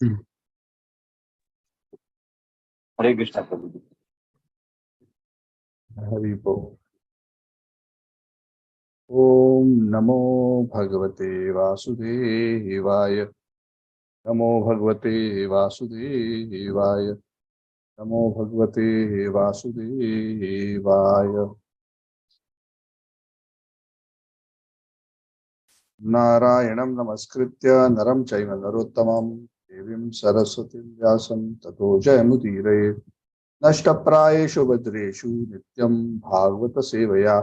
हरे कृष्णा प्रभु जी। हरि बोल। ओम नमो भगवते वासुदेवाय। नमो भगवते वासुदेवाय। नमो भगवते वासुदेवाय। नारायणं नमस्कृत्य नरं चैव नरोत्तमं देवीं सरस्वतीं व्यासं ततो जयमुदीरये। नष्टप्रायेषु भद्रेषु नित्यं भागवत सेवया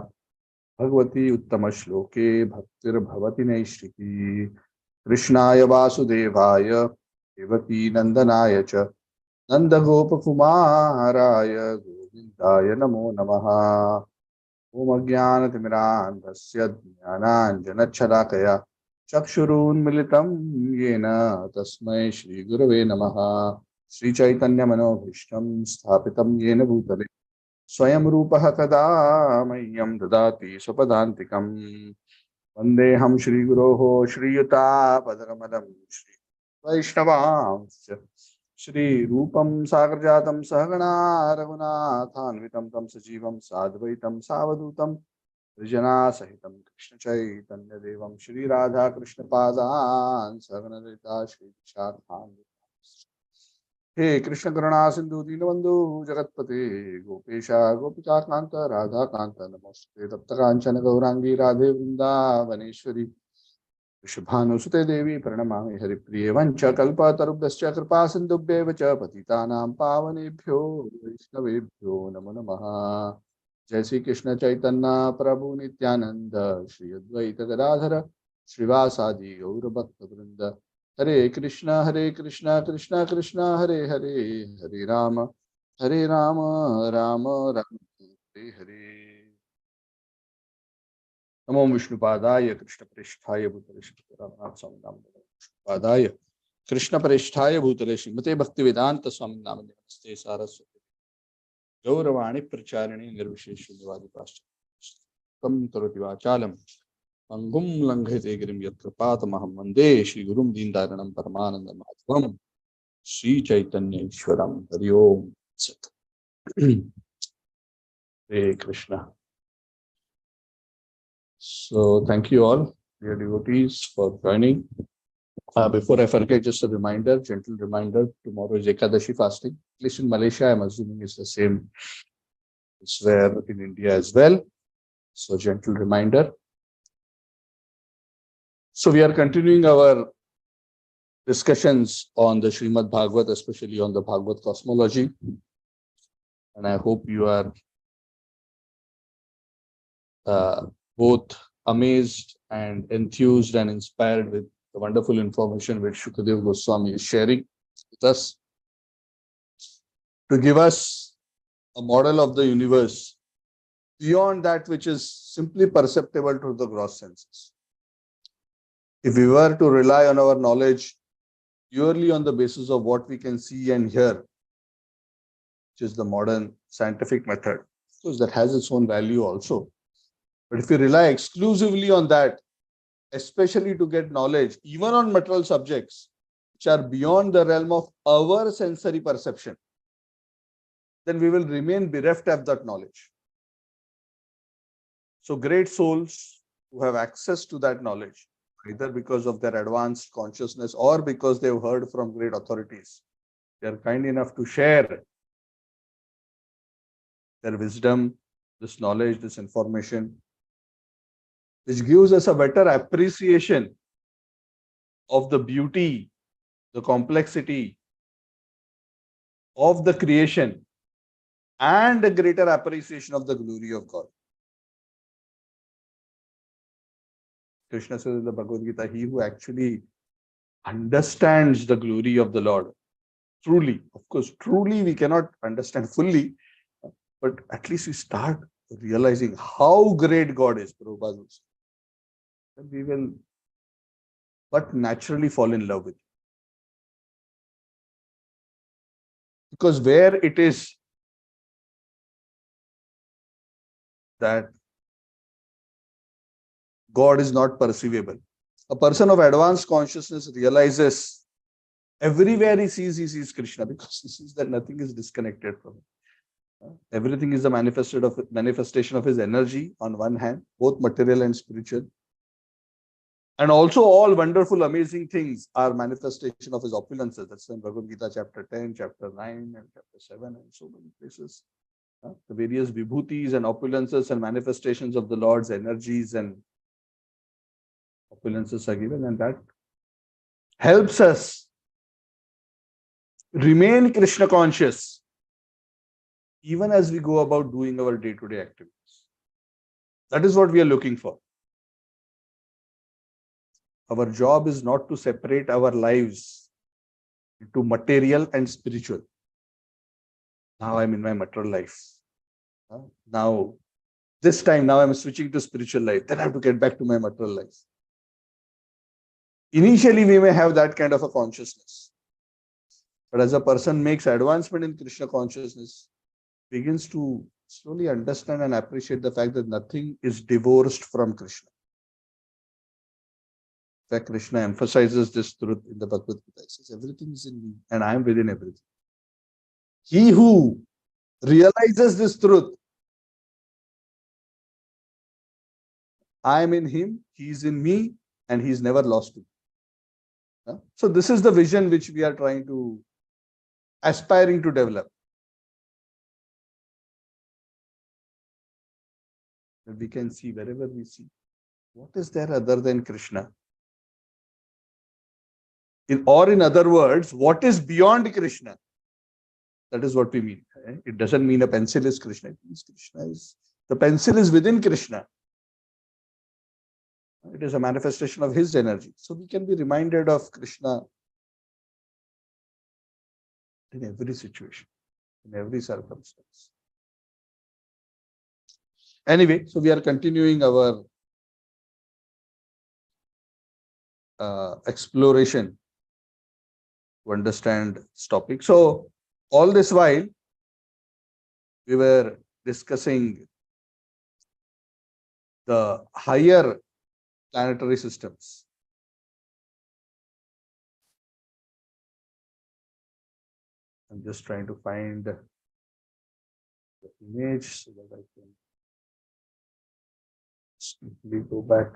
भगवती उत्तमश्लोके भक्तिर्भवति नैष्ठिकी। कृष्णाय वासुदेवाय देवकी नंदनाय च नन्दगोपकुमाराय गोविन्दाय नमो नमः। ॐ अज्ञानतिमिरान्धस्य ज्ञानाञ्जनच्छलाकया चक्षुरुन्मिलितं येन तस्मै श्रीगुरवे नमः। श्रीचैतन्यमनोभीष्टं स्थापितं येन भूतले स्वयं रूपः कदा मह्यं ददाति स्वपदान्तिकं। वन्देऽहं श्रीगुरोः श्रीयुतापदकमलं श्रीवैष्णवांश्च श्रीरूपं सागरजातं सहगणा रघुनाथान्वितं तं सजीवं साद्वैतं सावधूतं त्रिजनासहितं कृष्णचैतन्यदेवं श्रीराधाकृष्णपादान् सहगणललिता श्रीविशाखान्। हे कृष्ण करुणा सिंधु दीनबंधु जगतपते गोपेशा गोपिका कांत राधा कांत नमोस्ते तप्त कांचन गौरांगी राधे वृंदावनेश्वरी वृषभानुसुते देवी प्रणमामि हरिप्रिये वंच कल्पतरुभ्यश्च कृपा सिन्धुभ्येव च पतितानां पावनेभ्यो वैष्णवेभ्यो नमो नमः। जय श्री कृष्ण चैतन्य प्रभु नित्यानंद श्री अद्वैत गदाधर श्रीवासादि गौर भक्त वृंद। हरे कृष्णा कृष्णा कृष्णा हरे हरे, हरे राम राम राम हरे हरे। नमो विष्णुपादाय कृष्णप्रेष्ठाय भूतले विष्णुपादाय कृष्णप्रेष्ठाय भूतले श्रीमते भक्तिवेदांत स्वामी नाम नमस्ते सारस्वती गौरवाणी प्रचारिणी निर्विशेष शून्यवादी पाश्चात्यं करोति वाचालं अंगुं लंघयते गिरिं यत्कृपातमहं वन्दे श्रीगुरुं दीनदारिणं परमानन्दमाधवं श्रीचैतन्य ईश्वरं। हरि ओम सत्। हरे Krishna. So thank you all, dear devotees, for joining. Before I forget, just a reminder, gentle reminder, tomorrow is Ekadashi fasting. At least in Malaysia, I'm assuming it's the same. It's there in India as well. So gentle reminder. So we are continuing our discussions on the Srimad Bhagavat, especially on the Bhagavat cosmology. And I hope you are both amazed and enthused and inspired with the wonderful information which Shukadev Goswami is sharing with us to give us a model of the universe beyond that which is simply perceptible to the gross senses. If we were to rely on our knowledge purely on the basis of what we can see and hear, which is the modern scientific method, of course that has its own value also. But if we rely exclusively on that, especially to get knowledge, even on material subjects, which are beyond the realm of our sensory perception, then we will remain bereft of that knowledge. So great souls who have access to that knowledge, either because of their advanced consciousness or because they've heard from great authorities, they are kind enough to share their wisdom, this knowledge, this information, which gives us a better appreciation of the beauty, the complexity of the creation, and a greater appreciation of the glory of God. Krishna says in the Bhagavad Gita, he who actually understands the glory of the Lord, truly, of course, truly we cannot understand fully, but at least we start realizing how great God is, Prabhupada will say, then we will but naturally fall in love with it. Because where it is that God is not perceivable, a person of advanced consciousness realizes Everywhere he sees Krishna, because he sees that nothing is disconnected from him. Everything is a manifestation of his energy on one hand, both material and spiritual. And also all wonderful, amazing things are manifestation of his opulences. That's in Bhagavad Gita chapter 10, chapter 9, and chapter 7, and so many places. The various vibhutis and opulences and manifestations of the Lord's energies and opulences are given, and that helps us remain Krishna conscious even as we go about doing our day-to-day activities. That is what we are looking for. Our job is not to separate our lives into material and spiritual. Now I'm in my material life. Now, this time, now I'm switching to spiritual life. Then I have to get back to my material life. Initially, we may have that kind of a consciousness. But as a person makes advancement in Krishna consciousness, begins to slowly understand and appreciate the fact that nothing is divorced from Krishna. In fact, Krishna emphasizes this truth in the Bhagavad Gita. He says, everything is in me and I am within everything. He who realizes this truth, I am in him, he is in me, and he is never lost to me. So this is the vision which we are aspiring to develop. That we can see wherever we see. What is there other than Krishna? In other words, what is beyond Krishna? That is what we mean. It doesn't mean a pencil is Krishna. It means the pencil is within Krishna. It is a manifestation of his energy. So we can be reminded of Krishna in every situation, in every circumstance. Anyway, so we are continuing our exploration to understand this topic. So all this while, we were discussing the higher planetary systems. I'm just trying to find the image so that I can simply go back.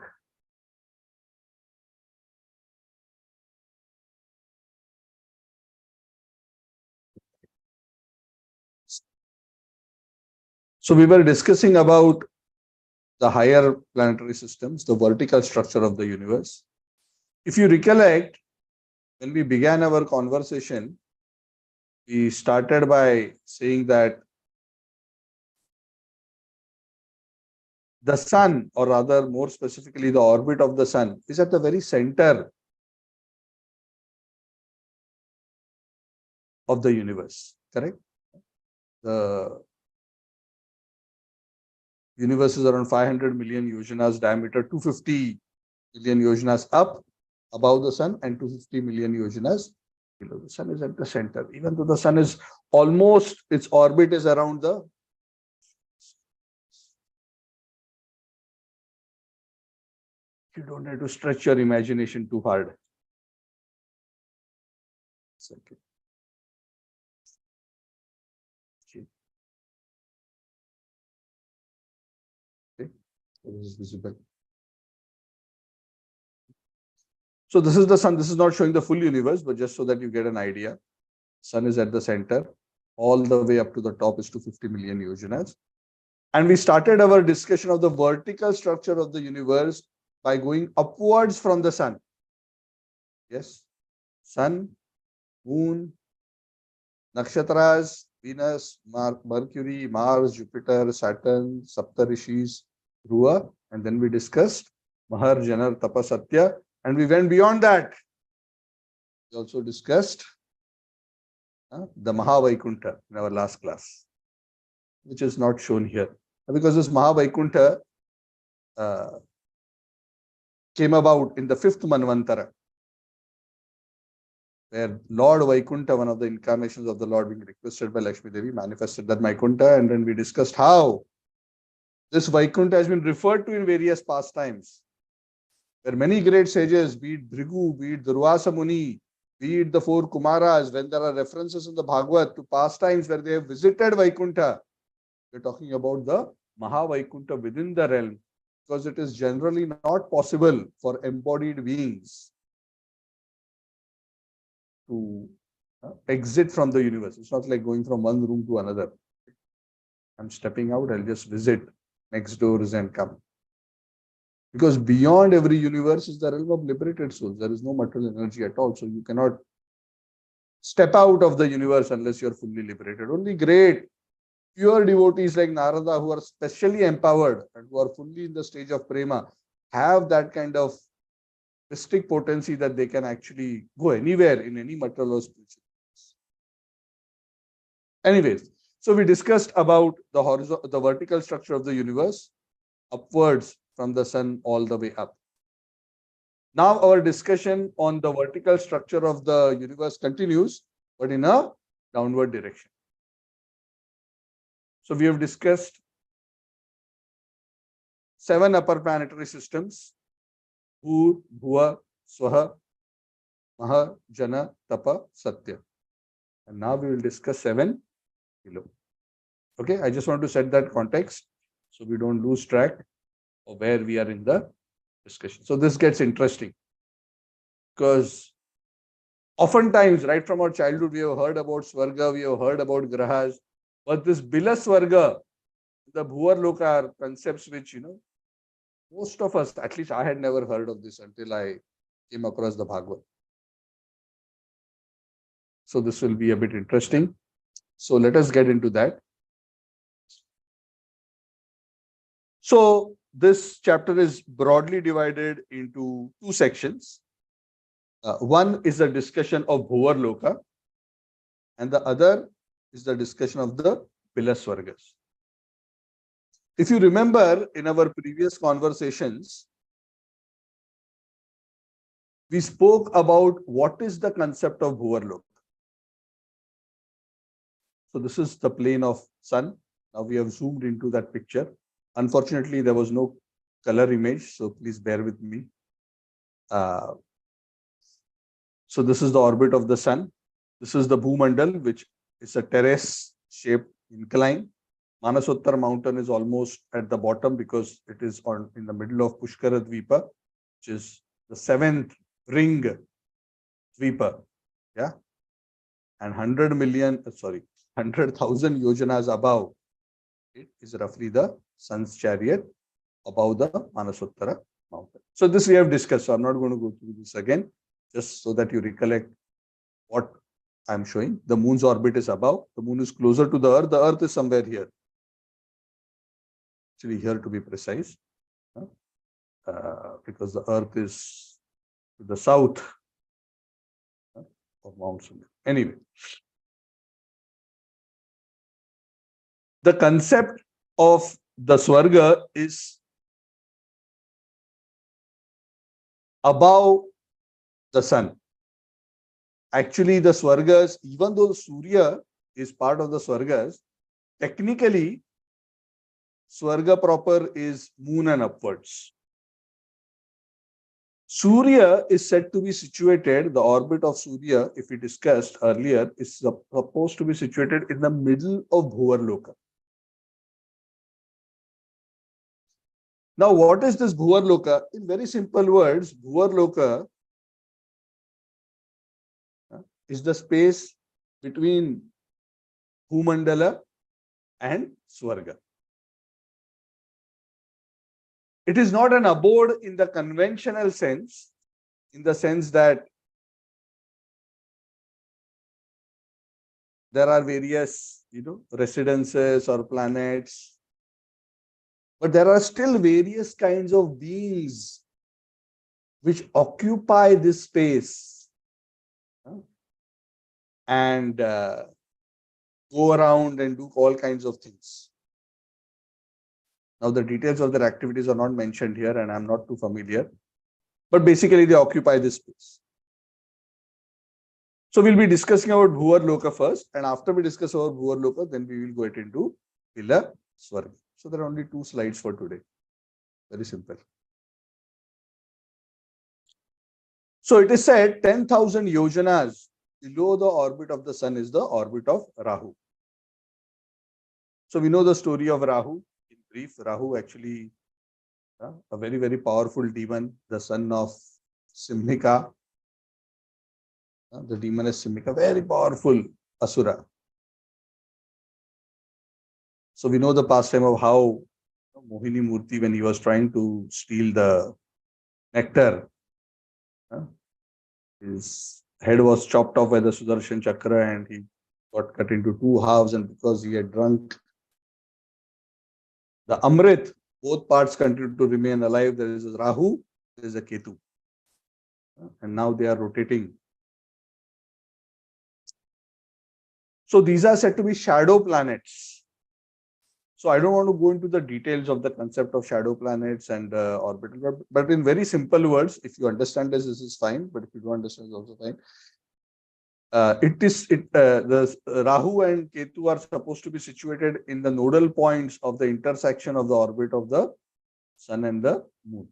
So we were discussing about the higher planetary systems, the vertical structure of the universe. If you recollect, when we began our conversation, we started by saying that the sun, or rather more specifically the orbit of the sun, is at the very center of the universe, correct? The universe is around 500 million yojanas diameter, 250 million yojanas up above the sun and 250 million yojanas below. The sun is at the center. Even though the sun is almost, its orbit is around the you don't have to stretch your imagination too hard. Okay. This is visible. So this is the sun. This is not showing the full universe, but just so that you get an idea. Sun is at the center. All the way up to the top is 250 million yojanas. And we started our discussion of the vertical structure of the universe by going upwards from the sun. Yes. Sun, moon, nakshatras, Venus, Mercury, Mars, Jupiter, Saturn, Saptarishis, Dhruva, and then we discussed Mahar, Janar, Tapa, Satya, and we went beyond that. We also discussed the Mahavaikuntha in our last class, which is not shown here. Because this Mahavaikuntha came about in the 5th Manvantara, where Lord Vaikuntha, one of the incarnations of the Lord being requested by Lakshmi Devi, manifested that Vaikuntha, and then we discussed how this Vaikuntha has been referred to in various pastimes, where many great sages, be it Bhrigu, be it Durvasa Muni, Be it the four Kumaras, when there are references in the Bhagavad to pastimes where they have visited Vaikuntha, we're talking about the Maha Vaikuntha within the realm, because it is generally not possible for embodied beings to exit from the universe. It's not like going from one room to another. I'm stepping out, I'll just visit next doors and come. Because beyond every universe is the realm of liberated souls. There is no material energy at all. So you cannot step out of the universe unless you're fully liberated. Only great, pure devotees like Narada, who are specially empowered and who are fully in the stage of prema, have that kind of mystic potency that they can actually go anywhere in any material or spiritual. Anyways, so we discussed about the vertical structure of the universe, upwards from the sun all the way up. Now our discussion on the vertical structure of the universe continues, but in a downward direction. So we have discussed 7 upper planetary systems: Bhur, Bhuva, Swaha, Maha, Jana, Tapa, Satya. And now we will discuss 7 below. Okay, I just want to set that context so we don't lose track of where we are in the discussion. So this gets interesting because oftentimes, right from our childhood, we have heard about Swarga, we have heard about Grahas, but this Bila Swarga, the Bhuvar Loka are concepts which, most of us, at least I had never heard of this until I came across the Bhagavad. So this will be a bit interesting. So let us get into that. So this chapter is broadly divided into 2 sections. One is the discussion of Bhuvar Loka, and the other is the discussion of the Bila Swargas. If you remember in our previous conversations, we spoke about what is the concept of Bhuvar Loka. So this is the plane of sun. Now we have zoomed into that picture. Unfortunately, there was no color image, so please bear with me. So this is the orbit of the sun. This is the Bhumandal, which is a terrace-shaped incline. Manasottar mountain is almost at the bottom because it is in the middle of Pushkara Dvipa, which is the 7th ring Dvipa. Yeah. And 100,000 yojanas above, it is roughly the sun's chariot above the Manasottara mountain. So this we have discussed. So I'm not going to go through this again, just so that you recollect what I'm showing. The moon's orbit is above. The moon is closer to the earth. The earth is somewhere here. Actually here to be precise, because the earth is to the south of Mount Sundar. Anyway, the concept of the Swarga is above the sun. Actually, the Swargas, even though Surya is part of the Swargas, technically, Swarga proper is moon and upwards. Surya is said to be situated, the orbit of Surya, if we discussed earlier, is supposed to be situated in the middle of Bhuvar Loka. Now, what is this Bhuvar Loka? In very simple words, Bhuvar Loka is the space between Bhumandala and Swarga. It is not an abode in the conventional sense, in the sense that there are various, residences or planets, but there are still various kinds of beings which occupy this space and go around and do all kinds of things. Now, the details of their activities are not mentioned here, and I'm not too familiar. But basically, they occupy this space. So, we'll be discussing about Bhuvar Loka first. And after we discuss about Bhuvar Loka, then we will get into Bila Swarga. So, there are only 2 slides for today. Very simple. So it is said 10,000 yojanas below the orbit of the sun is the orbit of Rahu. So we know the story of Rahu. In brief, Rahu actually a very, very powerful demon, the son of Simhika. The demon is Simhika, very powerful asura. So we know the pastime of how Mohini Murti, when he was trying to steal the nectar, his head was chopped off by the Sudarshan Chakra and he got cut into two halves, and because he had drunk the Amrit, both parts continued to remain alive. There is a Rahu, there is a Ketu. And now they are rotating. So these are said to be shadow planets. So I don't want to go into the details of the concept of shadow planets and orbital, but in very simple words, if you understand this is fine. But if you don't understand, it's also fine. The Rahu and Ketu are supposed to be situated in the nodal points of the intersection of the orbit of the sun and the moon.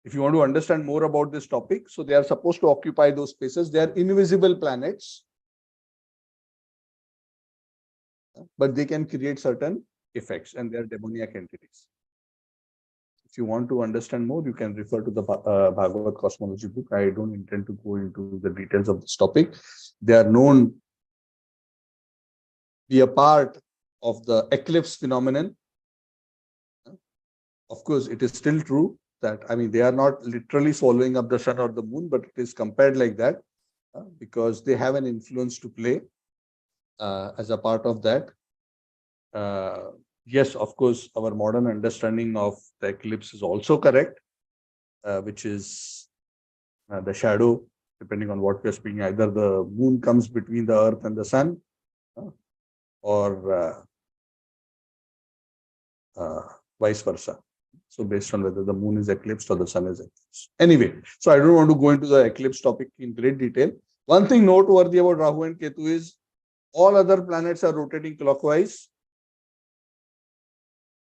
If you want to understand more about this topic, so they are supposed to occupy those spaces. They are invisible planets, but they can create certain effects, and they are demoniac entities. If you want to understand more, you can refer to the Bhagavad Cosmology book. I don't intend to go into the details of this topic. They are known to be a part of the eclipse phenomenon. Of course, it is still true that, I mean, they are not literally swallowing up the sun or the moon, but it is compared like that because they have an influence to play as a part of that. Yes, of course, our modern understanding of the eclipse is also correct, which is the shadow, depending on what we are speaking. Either the moon comes between the earth and the sun, or vice versa. So based on whether the moon is eclipsed or the sun is eclipsed. Anyway, so I don't want to go into the eclipse topic in great detail. One thing noteworthy about Rahu and Ketu is all other planets are rotating clockwise.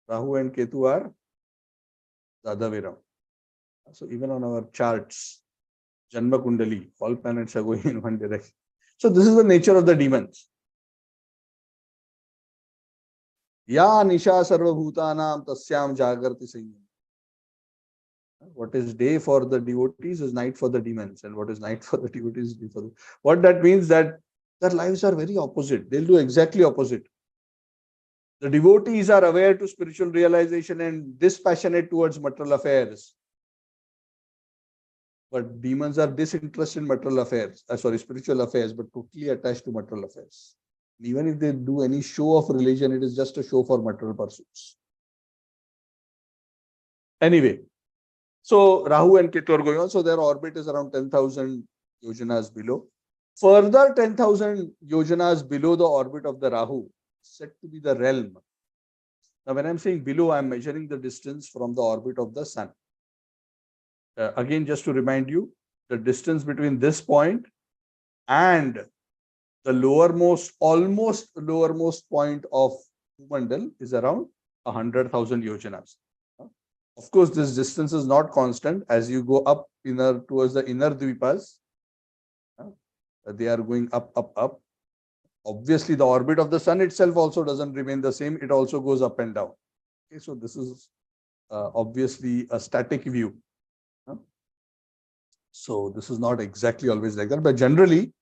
Rahu and Ketu are the other way around. So even on our charts, Janma Kundali, all planets are going in one direction. So this is the nature of the demons. Ya Nisha Sarvabhutanam Tasyam Jagarti Sanyam. What is day for the devotees is night for the demons, and what is night for the devotees is day for the... What that means that their lives are very opposite. They'll do exactly opposite. The devotees are aware to spiritual realization and dispassionate towards material affairs. But demons are disinterested in material affairs, spiritual affairs, but totally attached to material affairs. Even if they do any show of religion, it is just a show for material pursuits. Anyway, so Rahu and Ketu are going on. So their orbit is around 10,000 yojanas below. Further 10,000 yojanas below the orbit of the Rahu, said to be the realm. Now, when I'm saying below, I'm measuring the distance from the orbit of the sun. Again, just to remind you, the distance between this point and the lowermost, almost lowermost point of Bhumandal is around 100,000 yojanas. Of course, this distance is not constant. As you go up towards the inner dvipas, they are going up, up, up. Obviously, the orbit of the sun itself also doesn't remain the same. It also goes up and down. Okay, so this is obviously a static view. So this is not exactly always like that, but generally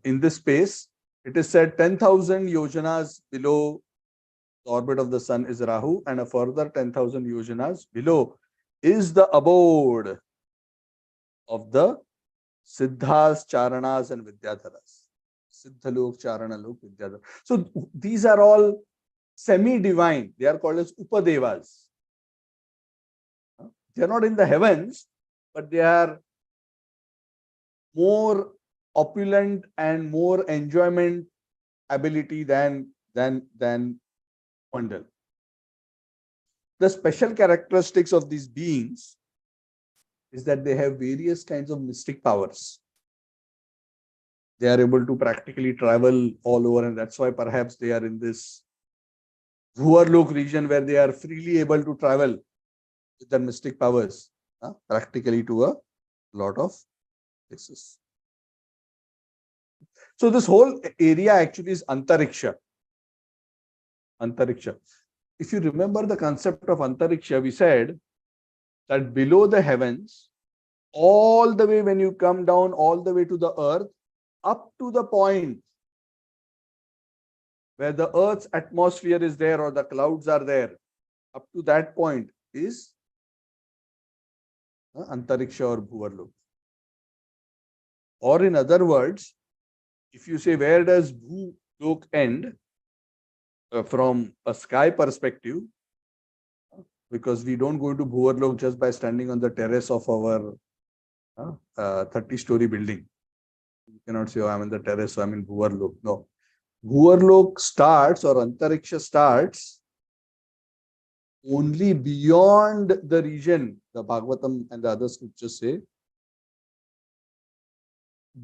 in this space, it is said 10,000 yojanas below the orbit of the sun is Rahu, and a further 10,000 yojanas below is the abode of the Siddhas, Charanas, and Vidyadharas. Siddhalok, Charanalok, Vidyadhara. So these are all semi-divine. They are called as Upadevas. They are not in the heavens, but they are more opulent and more enjoyment ability than Mandal. The special characteristics of these beings is that they have various kinds of mystic powers. They are able to practically travel all over, and that's why perhaps they are in this Bhuvarlok region where they are freely able to travel with their mystic powers practically to a a lot of places. So this whole area actually is Antariksha. Antariksha. If you remember the concept of Antariksha, we said that below the heavens, all the way when you come down, all the way to the earth, up to the point where the earth's atmosphere is there or the clouds are there, up to that point is Antariksha or Bhuvarlok. Or in other words, if you say where does Bhuvarlok end from a sky perspective, because we don't go into Bhuvarlok just by standing on the terrace of our 30-story building. You cannot say, oh, I'm in the terrace, so I'm in Bhuvarlok. No. Bhuvarlok starts or Antariksha starts only beyond the region, the Bhagavatam and the other scriptures say,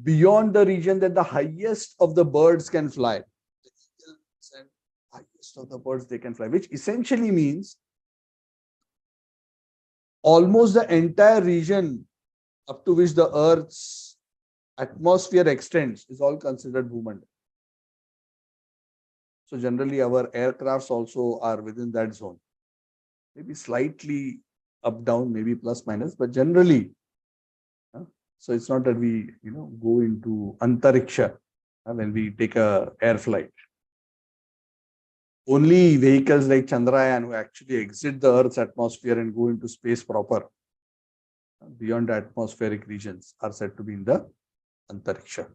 beyond the region that the highest of the birds can fly. The eagles and highest of the birds they can fly, which essentially means almost the entire region up to which the earth's atmosphere extends is all considered Bhumandal. So generally our aircrafts also are within that zone. Maybe slightly up, down, maybe plus, minus, but generally, so it's not that we, go into Antariksha when we take a air flight. Only vehicles like Chandrayaan who actually exit the Earth's atmosphere and go into space proper, beyond the atmospheric regions, are said to be in the Antariksha.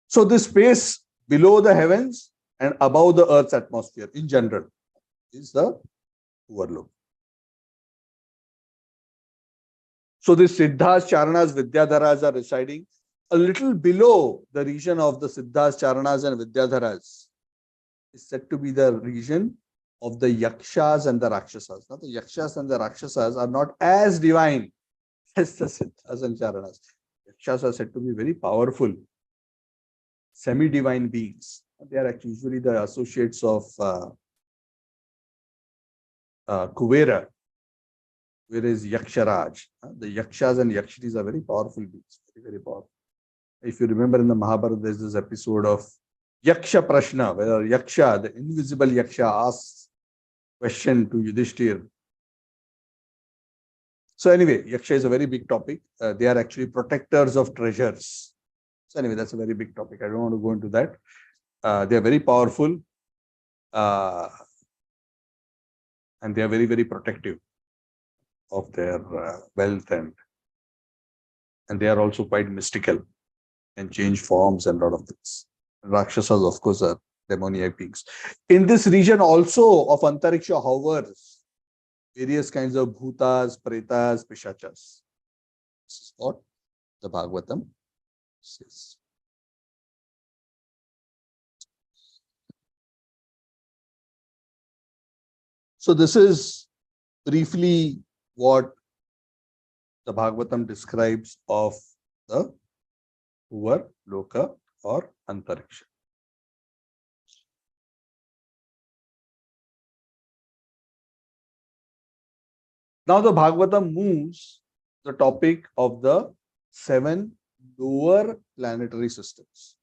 So this space below the heavens and above the Earth's atmosphere in general is the Bhuvarlok. So the Siddhas, Charanas, Vidyadharas are residing a little below the region of the Siddhas, Charanas and Vidyadharas. Is said to be the region of the Yakshas and the Rakshasas. Now the Yakshas and the Rakshasas are not as divine as the Siddhas and Charanas. Yakshas are said to be very powerful, semi-divine beings. They are actually usually the associates of Kuvera, whereas Yaksharaj. The Yakshas and Yakshinis are very powerful beings, very, very powerful. If you remember in the Mahabharata, there's this episode of Yaksha Prashna, where Yaksha, the invisible Yaksha, asks question to Yudhishthir. So anyway, Yaksha is a very big topic. They are actually protectors of treasures. So anyway, that's a very big topic. I don't want to go into that. They are very powerful and they are very, very protective of their wealth, and they are also quite mystical and change forms and a lot of things. Rakshasas, of course, are demoniac beings. In this region also of Antariksha hovers various kinds of bhutas, pretas, pishachas. This is what the Bhagavatam says. So this is briefly what the Bhagavatam describes of the Bhuvarloka or Antariksha. Now the Bhagavatam moves the topic of the 7 lower planetary systems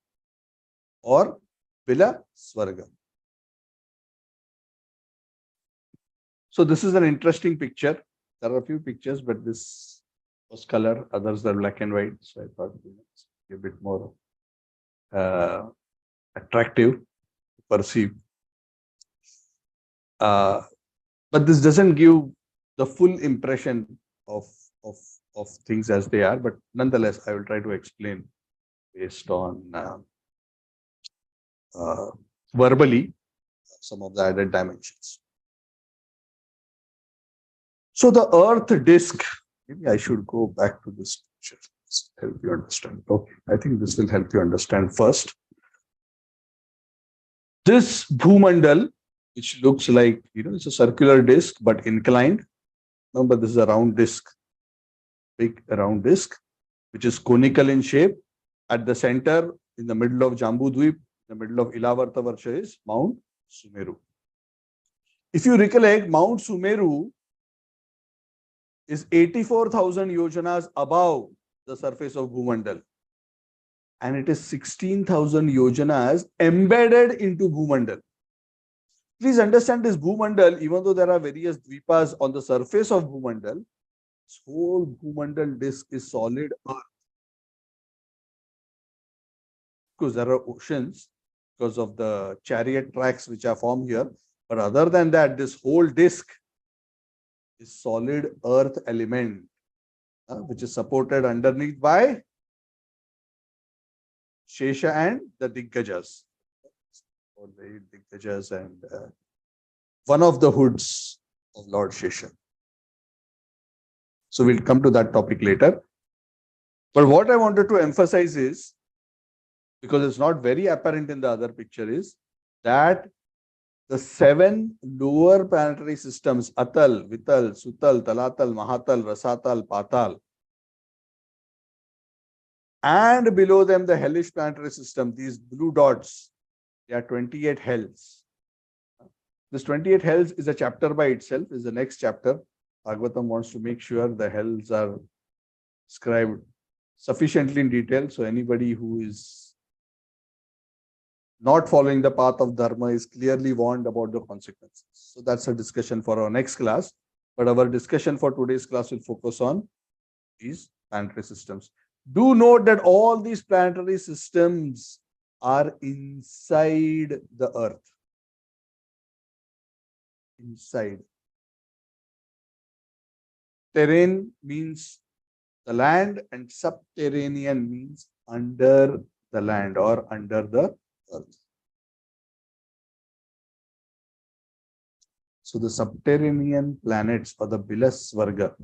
or Bila, Swarga. So this is an interesting picture. There are a few pictures, but this was color, others are black and white. So I thought it was a bit more attractive to perceive. But this doesn't give the full impression of things as they are. But nonetheless, I will try to explain based on verbally some of the added dimensions. So the Earth disk, maybe I should go back to this picture. This will help you understand. Okay, I think this will help you understand first. This Bhumandal, which looks like, it's a circular disk, but inclined. Remember, this is a round disk, big round disk, which is conical in shape. At the center, in the middle of Jambudvip, in the middle of Ilavarta Varsha is Mount Sumeru. If you recollect, Mount Sumeru is 84,000 yojanas above the surface of Bhumandal. And it is 16,000 yojanas embedded into Bhumandal. Please understand this Bhumandal, even though there are various dvipas on the surface of Bhumandal, this whole Bhumandal disk is solid earth. Because there are oceans because of the chariot tracks which are formed here. But other than that, this whole disk is solid earth element, which is supported underneath by Shesha and the Diggajas. All the Diggajas and one of the hoods of Lord Shesha. So we'll come to that topic later. But what I wanted to emphasize is, because it's not very apparent in the other picture, is that the 7 lower planetary systems, Atal, Vital, Sutal, Talatal, Mahatal, Rasatal, Patal, and below them the hellish planetary system, these blue dots, they are 28 hells. This 28 hells is a chapter by itself, is the next chapter. Bhagavatam wants to make sure the hells are described sufficiently in detail, so anybody who is not following the path of Dharma is clearly warned about the consequences. So that's a discussion for our next class. But our discussion for today's class will focus on these planetary systems. Do note that all these planetary systems are inside the earth. Inside. Terrain means the land and subterranean means under the land or under the earth. So the subterranean planets or the Bila Swarga.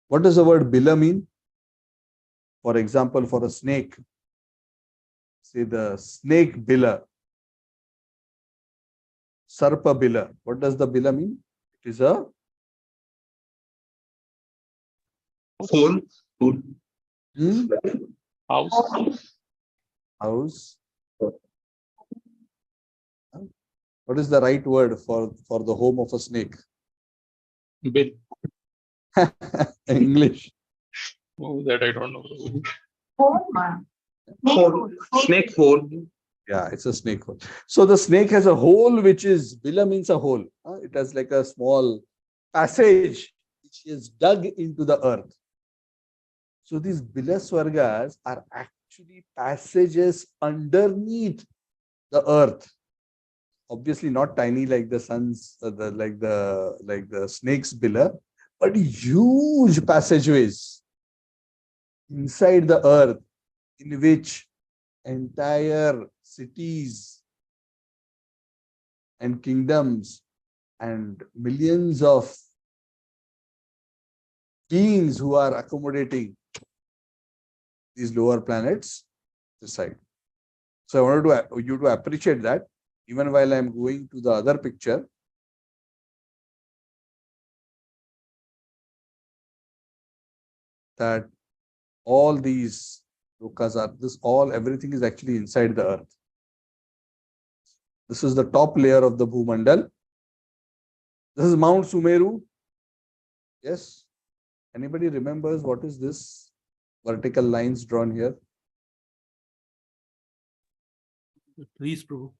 What does the word Bila mean? For example, for a snake, say the snake Bila, Sarpa Bila. What does the Bila mean? It is a hole. House. House. What is the right word for the home of a snake? Bill. English. Oh, that I don't know. Hole. Snake hole. Yeah, it's a snake hole. So the snake has a hole, which is, Bila means a hole. It has like a small passage which is dug into the earth. So these Bila Swargas are actually passages underneath the earth. Obviously not tiny like the sun's, like the snake's Bila, but huge passageways inside the earth in which entire cities and kingdoms and millions of beings who are accommodating these lower planets reside. So I wanted you to appreciate that even while I am going to the other picture. That all these lokas are, everything is actually inside the earth. This is the top layer of the Bhumandal. This is Mount Sumeru. Yes. Anybody remembers what is this? Vertical lines drawn here. The trees, bro.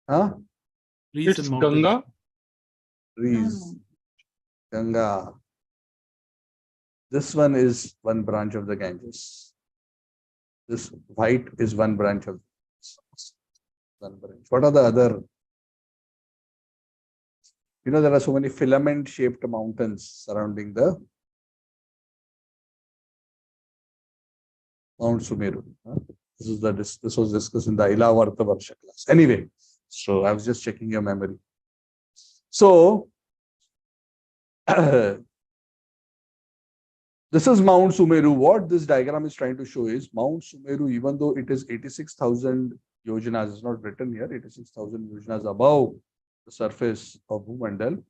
Huh? Trees It's and mountains. Ganga. Trees. Ganga. This one is one branch of the Ganges. This white is one branch of one branch. What are the other? You know, there are so many filament shaped mountains surrounding the Mount Sumeru. This was discussed in the Ilavarta Varsha class. Anyway, so I was just checking your memory. So this is Mount Sumeru. What this diagram is trying to show is Mount Sumeru, even though it is 86,000 yojanas, it's not written here, 86,000 yojanas above the surface of Bhumandal,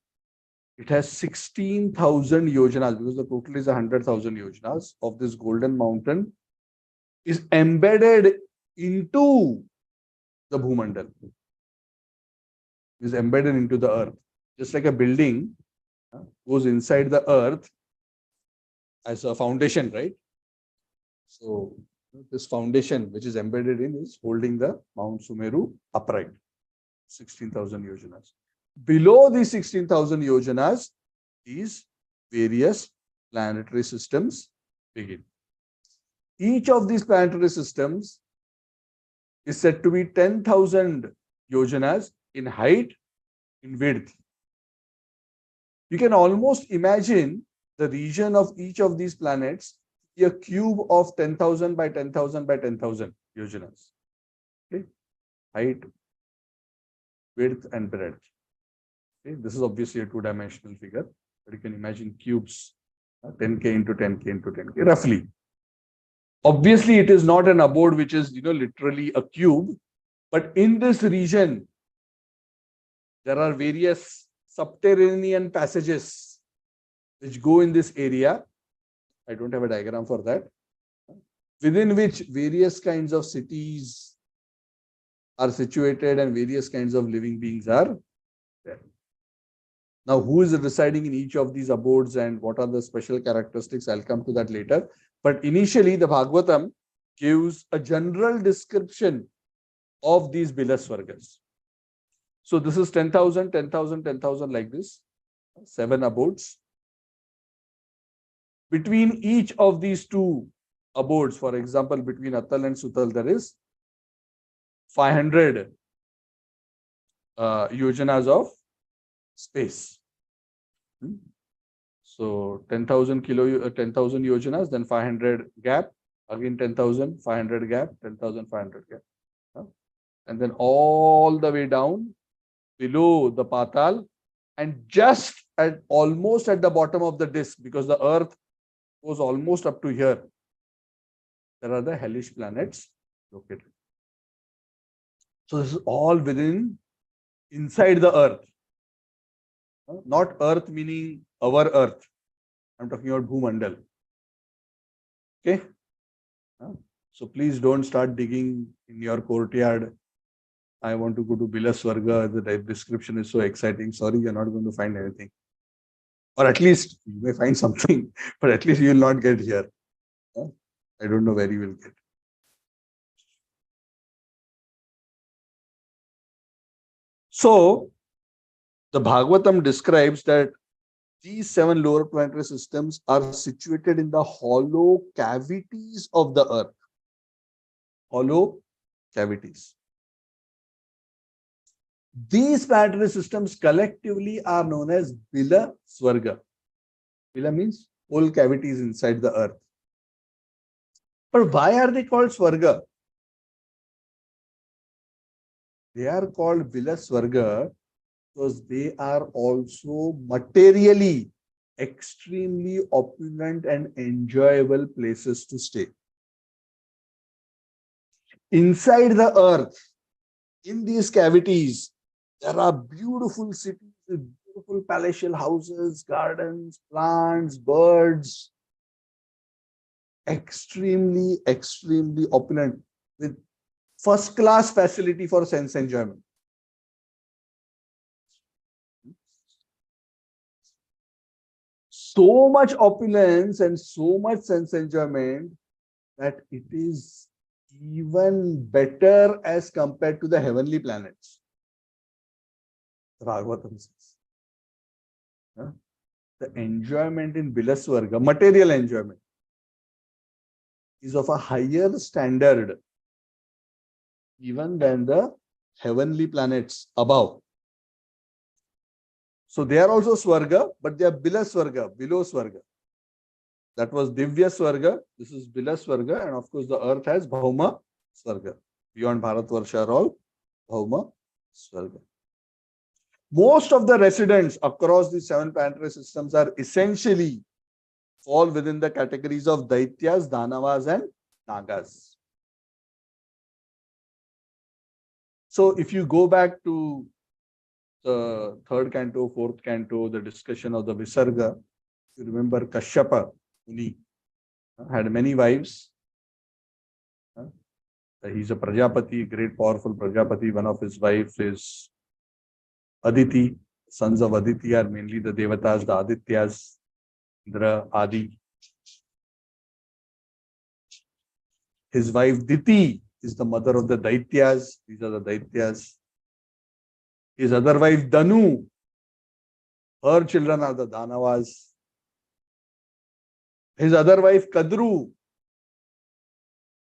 it has 16,000 yojanas, because the total is 100,000 yojanas of this golden mountain is embedded into the Bhumandal, is embedded into the earth. Just like a building, goes inside the earth as a foundation, right? So this foundation, which is embedded in, is holding the Mount Sumeru upright, 16,000 yojanas. Below these 16,000 yojanas, these various planetary systems begin. Each of these planetary systems is said to be 10,000 yojanas in height, in width. You can almost imagine the region of each of these planets be a cube of 10,000 by 10,000 by 10,000 yojanas. Okay? Height, width, and breadth. Okay? This is obviously a two-dimensional figure, but you can imagine cubes, 10K into 10K into 10K, roughly. Obviously, it is not an abode which is, literally a cube, but in this region, there are various subterranean passages which go in this area. I don't have a diagram for that. Within which various kinds of cities are situated and various kinds of living beings are there. Now, who is residing in each of these abodes and what are the special characteristics? I'll come to that later. But initially, the Bhagavatam gives a general description of these Bila Swargas. So this is 10,000, 10,000, 10,000 like this, 7 abodes. Between each of these two abodes, for example, between Atal and Sutal, there is 500 yojanas of space. So 10,000 yojanas, then 500 gap, again 10,000, 500 gap, 10,000, 500 gap. And then all the way down below the Patal, and just almost at the bottom of the disk, because the earth goes almost up to here, there are the hellish planets located. So this is all inside the earth. Not earth meaning our earth. I'm talking about Bhumandal. Okay? So please don't start digging in your courtyard. I want to go to Bila Swarga. The description is so exciting. Sorry, you're not going to find anything. Or at least you may find something, but at least you will not get here. I don't know where you will get. So, the Bhagavatam describes that these 7 lower planetary systems are situated in the hollow cavities of the earth. Hollow cavities. These planetary systems collectively are known as Bila Swarga. Bila means whole cavities inside the earth. But why are they called Swarga? They are called Bila Swarga because they are also materially extremely opulent and enjoyable places to stay. Inside the earth, in these cavities, there are beautiful cities with beautiful palatial houses, gardens, plants, birds. Extremely, extremely opulent with first-class facility for sense enjoyment. So much opulence and so much sense enjoyment that it is even better as compared to the heavenly planets. Bhagavatam says. The enjoyment in Bila Swarga, material enjoyment, is of a higher standard even than the heavenly planets above. So they are also Swarga, but they are Bila Swarga, below Swarga. That was Divya Swarga. This is Bila Swarga. And of course, the earth has Bhauma Swarga. Beyond Bharatvarsha are all Bhauma Swarga. Most of the residents across these 7 planetary systems are essentially fall within the categories of Daityas, Danavas, and Nagas. So if you go back to the 3rd canto, 4th canto, the discussion of the Visarga, you remember Kashyapa Muni had many wives. He's a Prajapati, great powerful Prajapati. One of his wives is Aditi, sons of Aditya are mainly the Devatas, the Adityas, Indra, Adi. His wife Diti is the mother of the Daityas. These are the Daityas. His other wife Danu, her children are the Danavas. His other wife Kadru,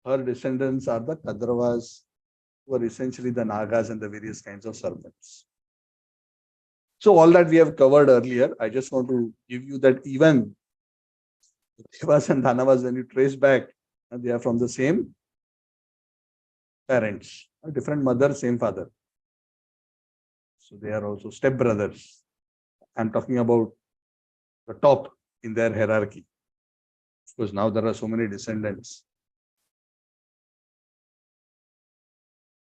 her descendants are the Kadravas, who are essentially the Nagas and the various kinds of serpents. So all that we have covered earlier, I just want to give you that even the Devas and Danavas, when you trace back, they are from the same parents, a different mother, same father. So they are also stepbrothers. I'm talking about the top in their hierarchy. Of course, now there are so many descendants.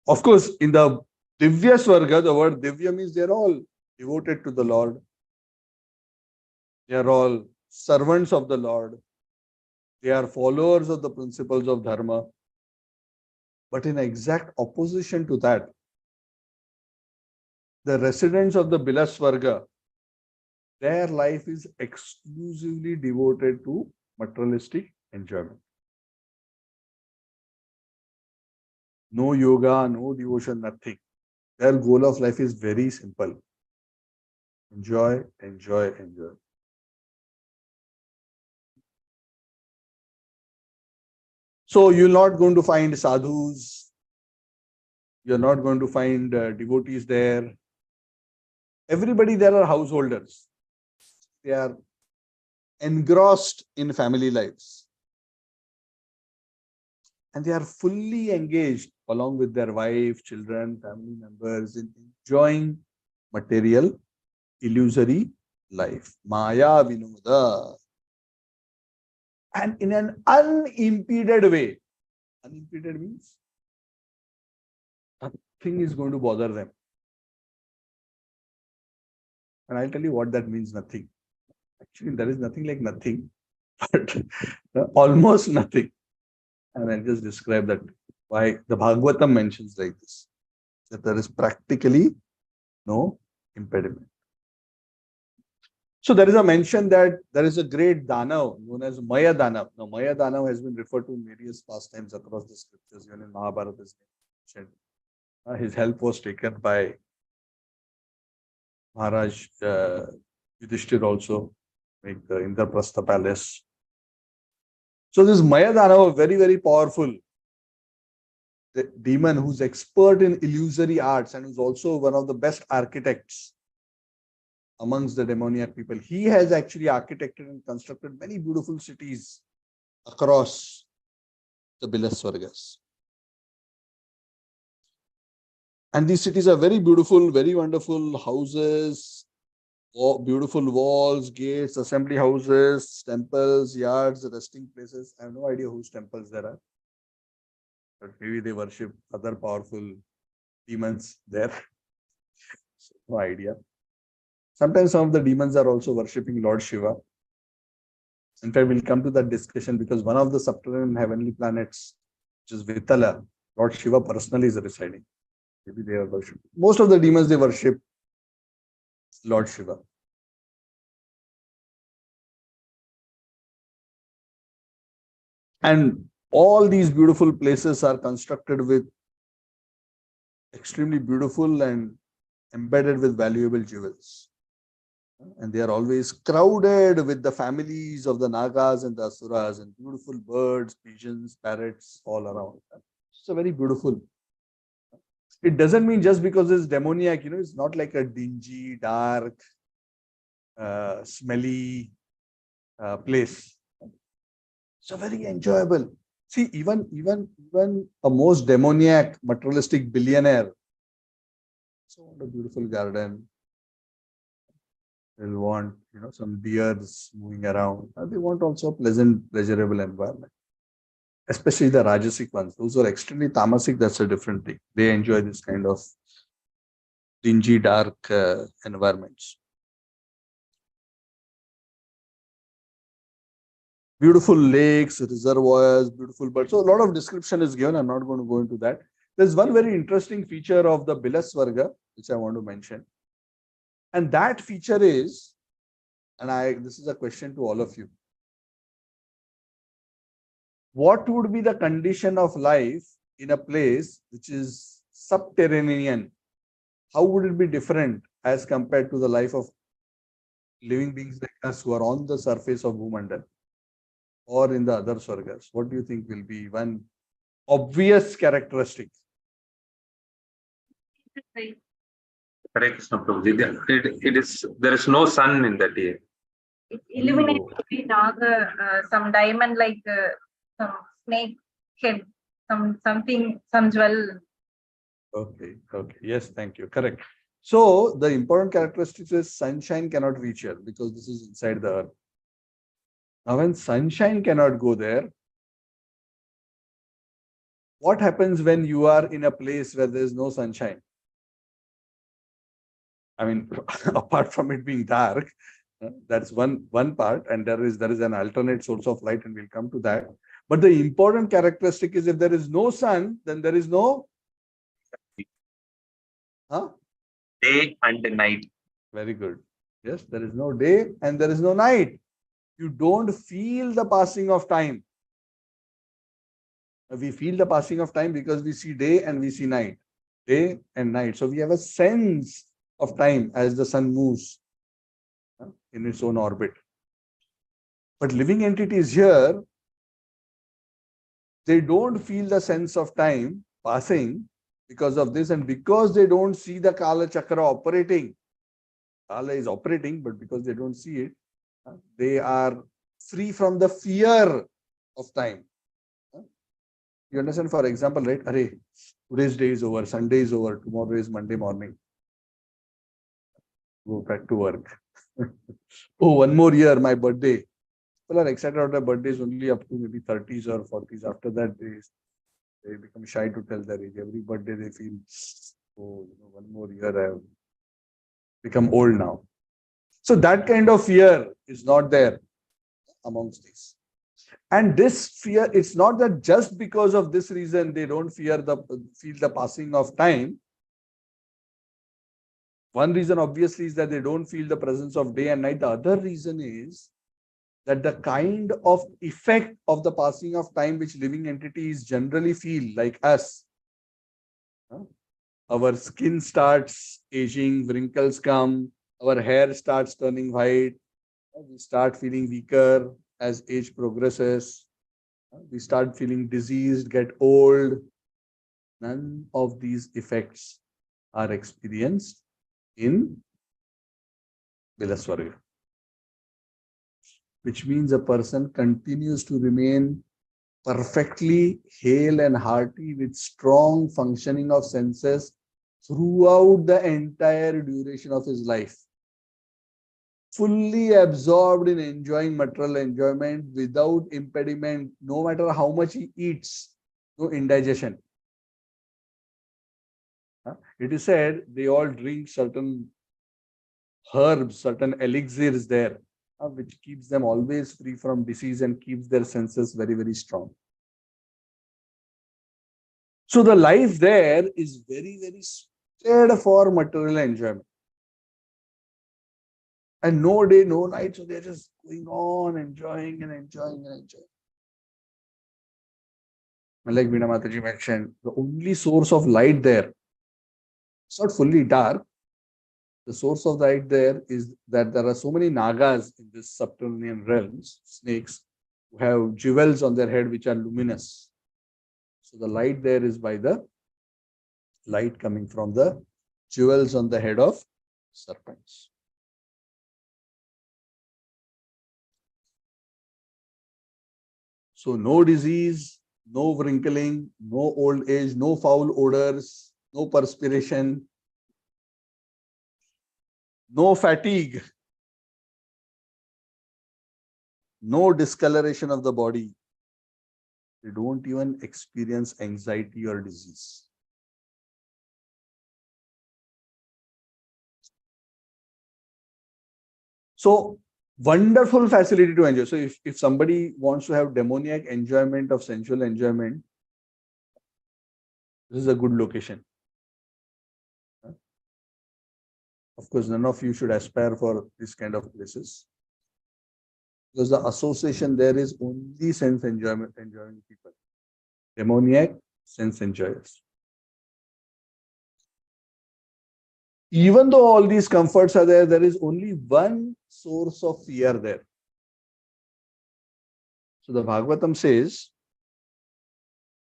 Of course, in the Divya Swarga, the word Divya means they are all devoted to the Lord. They are all servants of the Lord. They are followers of the principles of Dharma. But in exact opposition to that, the residents of the Bila Swarga, their life is exclusively devoted to materialistic enjoyment. No yoga, no devotion, nothing. Their goal of life is very simple. Enjoy, enjoy, enjoy. So you're not going to find sadhus. You're not going to find devotees there. Everybody there are householders. They are engrossed in family lives. And they are fully engaged along with their wife, children, family members in enjoying material, illusory life. Maya Vinoda. And in an unimpeded way. Unimpeded means nothing is going to bother them. And I'll tell you what that means, nothing. Actually, there is nothing like nothing, but almost nothing. And I'll just describe that why the Bhagavatam mentions like this, that there is practically no impediment. So there is a mention that there is a great Danav known as Maya Danav. Now, Maya Danav has been referred to in various pastimes across the scriptures, even in Mahabharata is mentioned. His help was taken by Maharaj Yudhishthir also, make the Indraprastha palace. So this Maya Danav, very, very powerful the demon who's expert in illusory arts and who's also one of the best architects amongst the demoniac people. He has actually architected and constructed many beautiful cities across the Bila Swargas. And these cities are very beautiful, very wonderful houses, beautiful walls, gates, assembly houses, temples, yards, resting places. I have no idea whose temples there are. But maybe they worship other powerful demons there. No idea. Sometimes some of the demons are also worshipping Lord Shiva. In fact, we'll come to that discussion because one of the subterranean heavenly planets, which is Vitala, Lord Shiva personally is residing. Maybe they are worshipping. Most of the demons, they worship Lord Shiva. And all these beautiful places are constructed with extremely beautiful and embedded with valuable jewels. And they are always crowded with the families of the Nagas and the Asuras and beautiful birds, pigeons, parrots all around. It's a very beautiful. It doesn't mean just because it's demoniac, it's not like a dingy, dark, smelly place. So very enjoyable. See, even a most demoniac, materialistic billionaire, so a beautiful garden. They'll want, some deers moving around. And they want also a pleasant, pleasurable environment. Especially the Rajasic ones. Those who are extremely tamasic, that's a different thing. They enjoy this kind of dingy, dark environments. Beautiful lakes, reservoirs, beautiful birds. So a lot of description is given. I'm not going to go into that. There's one very interesting feature of the Bila Swarga, which I want to mention. And that feature is, and this is a question to all of you. What would be the condition of life in a place which is subterranean? How would it be different as compared to the life of living beings like us who are on the surface of Bhumandal or in the other Swargas? What do you think will be one obvious characteristic? Hare Krishna Prabhuji. It is, there is no sun in that year. It illuminates the naga, some diamond like some snake head, something, some jewel. Okay, okay. Yes, thank you. Correct. So the important characteristic is sunshine cannot reach here because this is inside the earth. Now, when sunshine cannot go there, what happens when you are in a place where there is no sunshine? I mean, apart from it being dark, that's one part, and there is an alternate source of light, and we'll come to that. But the important characteristic is if there is no sun, then there is no Day and night. Very good. Yes, there is no day and there is no night. You don't feel the passing of time. We feel the passing of time because we see day and we see night. Day and night. So we have a sense of time as the sun moves in its own orbit. But living entities here, they don't feel the sense of time passing because of this, and because they don't see the Kala Chakra operating. Kala is operating, but because they don't see it, they are free from the fear of time. You understand? For example, right? Array, today's day is over, Sunday is over, tomorrow is Monday morning. Go back to work. Oh, one more year, my birthday. People are excited about their birthdays only up to maybe 30s or 40s. After that, they become shy to tell their age. Every birthday they feel, oh, one more year, I have become old now. So that kind of fear is not there amongst these. And this fear, it's not that just because of this reason they don't feel the passing of time. One reason obviously is that they don't feel the presence of day and night. The other reason is that the kind of effect of the passing of time which living entities generally feel, like us, our skin starts aging, wrinkles come, our hair starts turning white, we start feeling weaker as age progresses, we start feeling diseased, get old. None of these effects are experienced in Bila Swarga, which means a person continues to remain perfectly hale and hearty with strong functioning of senses throughout the entire duration of his life. Fully absorbed in enjoying material enjoyment without impediment, no matter how much he eats, no indigestion. It is said they all drink certain herbs, certain elixirs there, which keeps them always free from disease and keeps their senses very, very strong. So the life there is very, very spared for material enjoyment. And no day, no night, so they're just going on enjoying and enjoying and enjoying. And like Veena Mataji mentioned, the only source of light there, it's not fully dark. The source of light there is that there are so many nagas in this subterranean realms, snakes, who have jewels on their head which are luminous. So the light there is by the light coming from the jewels on the head of serpents. So no disease, no wrinkling, no old age, no foul odors, no perspiration, no fatigue, no discoloration of the body. They don't even experience anxiety or disease. So wonderful facility to enjoy. So if somebody wants to have demoniac enjoyment of sensual enjoyment, this is a good location. Of course, none of you should aspire for this kind of places, because the association there is only sense enjoying people. Demoniac, sense enjoyers. Even though all these comforts are there, there is only one source of fear there. So the Bhagavatam says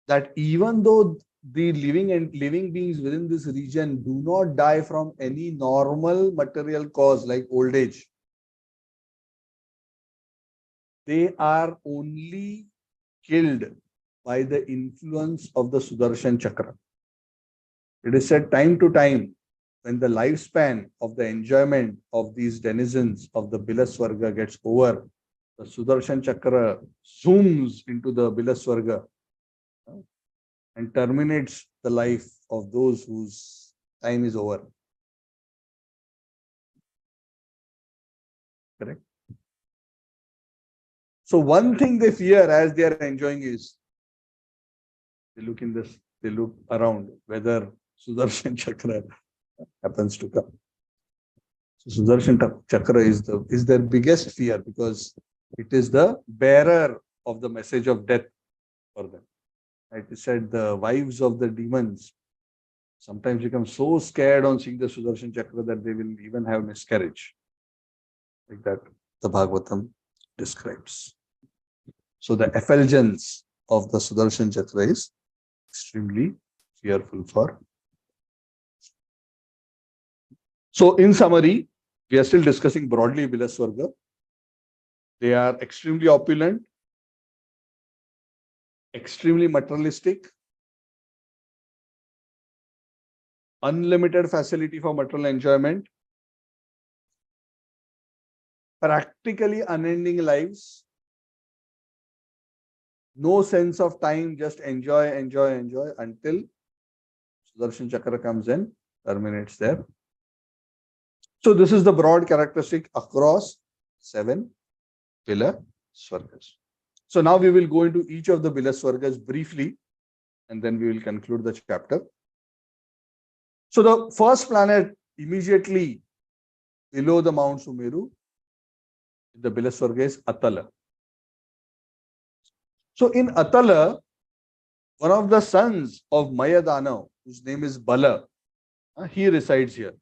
that even though the living beings within this region do not die from any normal material cause like old age, they are only killed by the influence of the Sudarshan Chakra. It is said time to time, when the lifespan of the enjoyment of these denizens of the Bila Swarga gets over, the Sudarshan Chakra zooms into the Bila Swarga and terminates the life of those whose time is over. Correct? So one thing they fear as they are enjoying is they look around whether Sudarshan Chakra happens to come. So Sudarshan Chakra is their biggest fear, because it is the bearer of the message of death for them. It is said the wives of the demons sometimes become so scared on seeing the Sudarshan Chakra that they will even have miscarriage. Like that, the Bhagavatam describes. So the effulgence of the Sudarshan Chakra is extremely fearful for. So in summary, we are still discussing broadly Bila Swarga. They are extremely opulent, extremely materialistic, unlimited facility for material enjoyment, practically unending lives, no sense of time, just enjoy until Sudarshan Chakra comes and terminates there. So this is the broad characteristic across 7 Bila Swargas. So now we will go into each of the Bila Swargas briefly, and then we will conclude the chapter. So the first planet immediately below the Mount Sumeru, the Bila Swarga, is Atala. So in Atala, one of the sons of Mayadana, whose name is Bala, he resides here.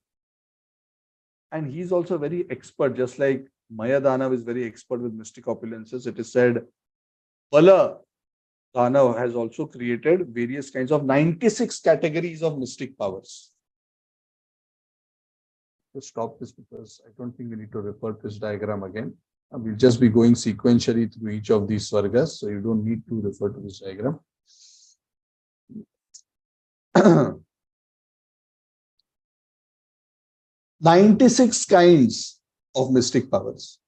And he is also very expert, just like Mayadana is very expert with mystic opulences. It is said Bala Dana has also created various kinds of 96 categories of mystic powers. Let's stop this because I don't think we need to refer to this diagram again. We'll just be going sequentially through each of these Swargas, so you don't need to refer to this diagram. 96 kinds of mystic powers.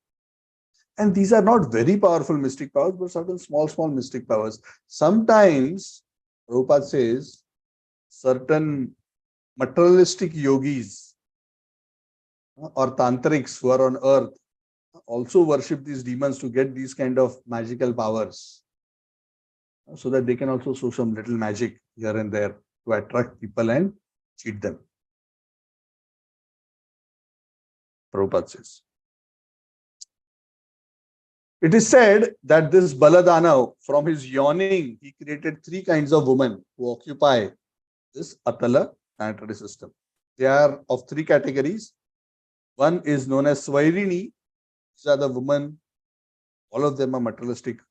And these are not very powerful mystic powers, but certain small mystic powers. Sometimes, Prabhupada says, certain materialistic yogis or tantrics who are on earth also worship these demons to get these kind of magical powers, so that they can also show some little magic here and there to attract people and cheat them. Prabhupada says. It is said that this Baladana, from his yawning, he created 3 kinds of women who occupy this Atala planetary system. They are of 3 categories. One is known as Swairini. These are the women, all of them are materialistic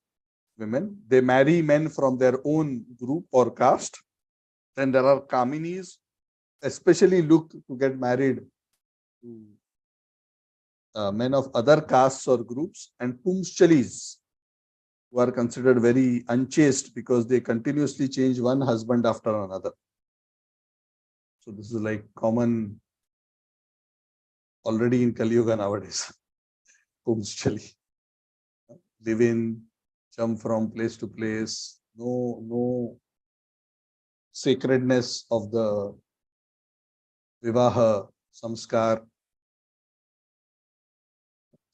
women. They marry men from their own group or caste. Then there are Kaminis, especially look to get married to men of other castes or groups, and Pumschalis, who are considered very unchaste because they continuously change one husband after another. So this is like common already in Kali Yuga nowadays. Pumschali. Live in, jump from place to place, no sacredness of the Vivaha, Samskar.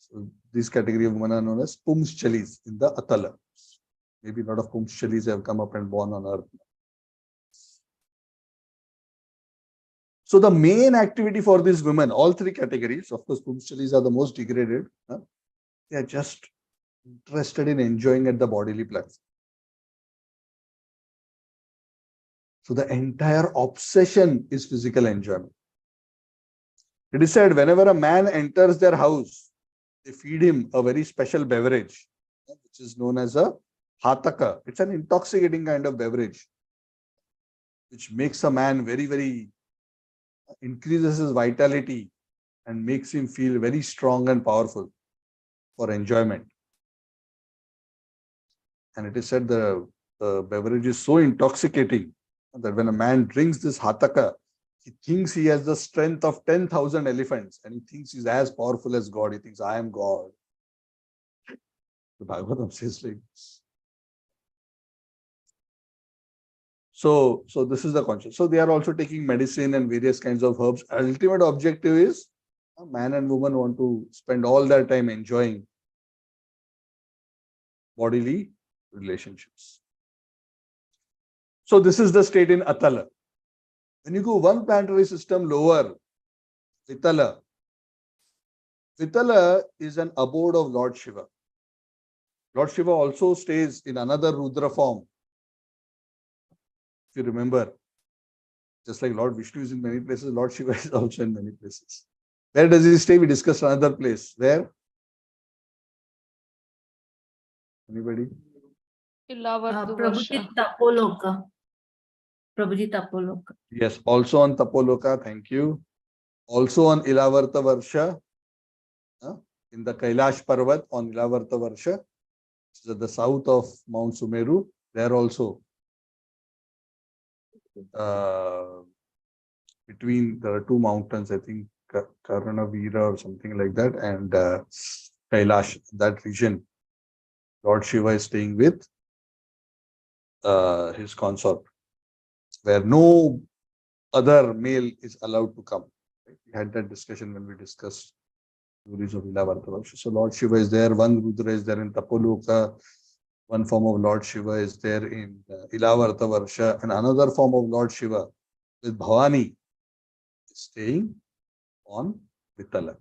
So this category of women are known as Pumschalis in the Atala. Maybe a lot of Pumschalis have come up and born on earth. So the main activity for these women, all three categories, of course, Pumchalis are the most degraded. They are just interested in enjoying at the bodily pleasure. So the entire obsession is physical enjoyment. It is said whenever a man enters their house, they feed him a very special beverage, which is known as a hataka. It's an intoxicating kind of beverage, which makes a man very, very, increases his vitality and makes him feel very strong and powerful for enjoyment. And it is said the beverage is so intoxicating that when a man drinks this hataka, he thinks he has the strength of 10,000 elephants and he thinks he's as powerful as God. He thinks, I am God. The Bhagavatam says like this. So this is the concept. So they are also taking medicine and various kinds of herbs. Ultimate objective is a man and woman want to spend all their time enjoying bodily relationships. So this is the state in Atala. When you go one planetary system lower, Vitala. Vitala is an abode of Lord Shiva. Lord Shiva also stays in another Rudra form. If you remember, just like Lord Vishnu is in many places, Lord Shiva is also in many places. Where does he stay? We discussed another place. Where? Anybody? Prabhuji Tapoloka. Prabhuji Tapoloka. Yes, also on Tapoloka, thank you. Also on Ilavarta Varsha, in the Kailash Parvat on Ilavarta Varsha, which is at the south of Mount Sumeru. There also, between the two mountains, I think Karnavira or something like that, and Kailash, that region, Lord Shiva is staying with his consort, where no other male is allowed to come. We had that discussion when we discussed stories of Ilavarta Varsha. So Lord Shiva is there, one Rudra is there in Tapoloka, one form of Lord Shiva is there in Ilavarta Varsha, and another form of Lord Shiva with Bhavani is staying on Vitala.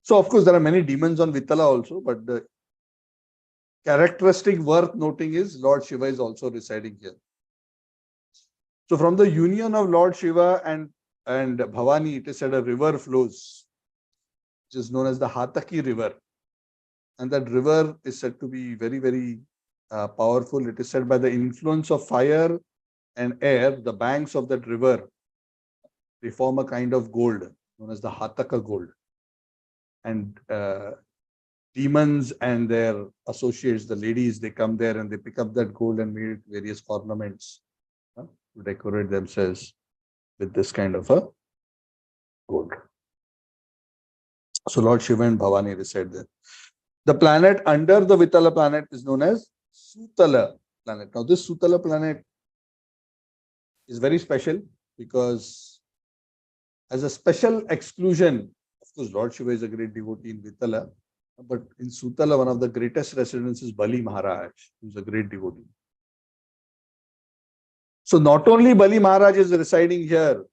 So of course there are many demons on Vitala also, but the characteristic worth noting is Lord Shiva is also residing here. So from the union of Lord Shiva and Bhavani, it is said a river flows, which is known as the Hataki river. And that river is said to be very, very powerful. It is said by the influence of fire and air, the banks of that river, they form a kind of gold known as the Hataka gold. And demons and their associates, the ladies, they come there and they pick up that gold and make various ornaments to decorate themselves with this kind of a gold. So Lord Shiva and Bhavani reside there. The planet under the Vitala planet is known as Sutala planet. Now this Sutala planet is very special because as a special exclusion, of course Lord Shiva is a great devotee in Vitala, but in Sutala one of the greatest residents is Bali Maharaj, who is a great devotee. So not only Bali Maharaj is residing here,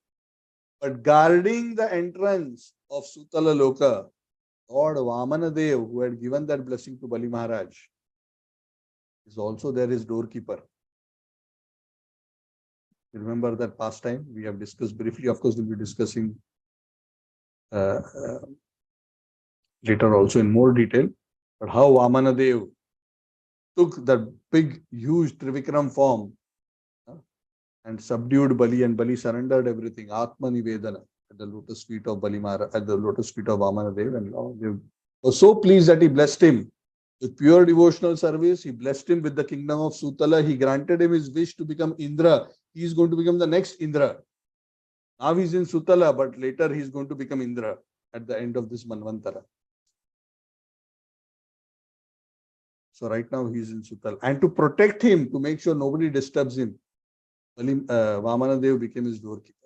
but guarding the entrance of Sutala Loka, Lord Vamanadev, who had given that blessing to Bali Maharaj, is also there, his doorkeeper. You remember that past time? We have discussed briefly. Of course, we'll be discussing later also in more detail. But how Vamanadev took that big, huge Trivikram form and subdued Bali, and Bali surrendered everything, Atma Nivedana, at the lotus feet of Bali Maharaj, at the lotus feet of Vamanadev, and Vamanadev was so pleased that he blessed him with pure devotional service. He blessed him with the kingdom of Sutala. He granted him his wish to become Indra. He is going to become the next Indra. Now he's in Sutala, but later he's going to become Indra at the end of this Manvantara. So right now he's in Sutala. And to protect him, to make sure nobody disturbs him, Vamanadev became his doorkeeper.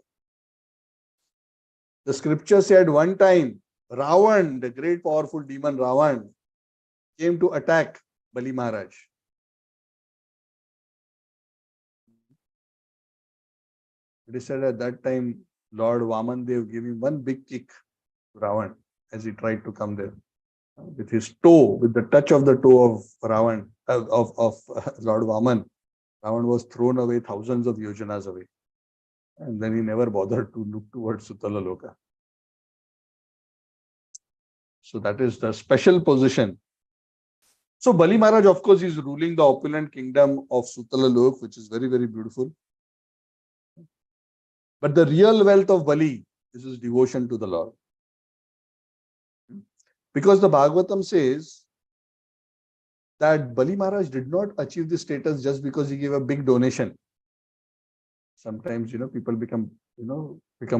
The scripture said one time, Ravan, the great powerful demon Ravan, came to attack Bali Maharaj. It is said at that time, Lord Vamandev gave him one big kick to Ravan as he tried to come there. With his toe, with the touch of the toe of Ravan, of Lord Vaman, Ravan was thrown away thousands of yojanas away. And then he never bothered to look towards Sutala Loka. So that is the special position. So Bali Maharaj, of course, is ruling the opulent kingdom of Sutala Lok, which is very, very beautiful. But the real wealth of Bali is his devotion to the Lord. Because the Bhagavatam says that Bali Maharaj did not achieve this status just because he gave a big donation. Sometimes, people become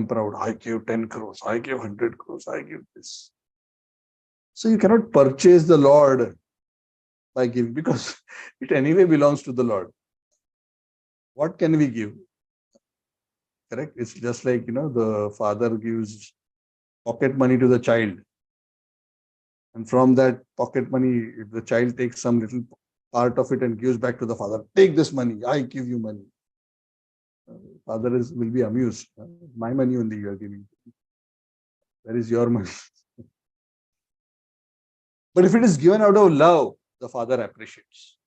proud. I gave 10 crores, I gave 100 crores, I give this. So you cannot purchase the Lord by giving, because it anyway belongs to the Lord. What can we give? Correct? It's just like, the father gives pocket money to the child. And from that pocket money, if the child takes some little part of it and gives back to the father, take this money, I give you money. Father will be amused. My money only you are giving. Where is your money? But if it is given out of love, the father appreciates.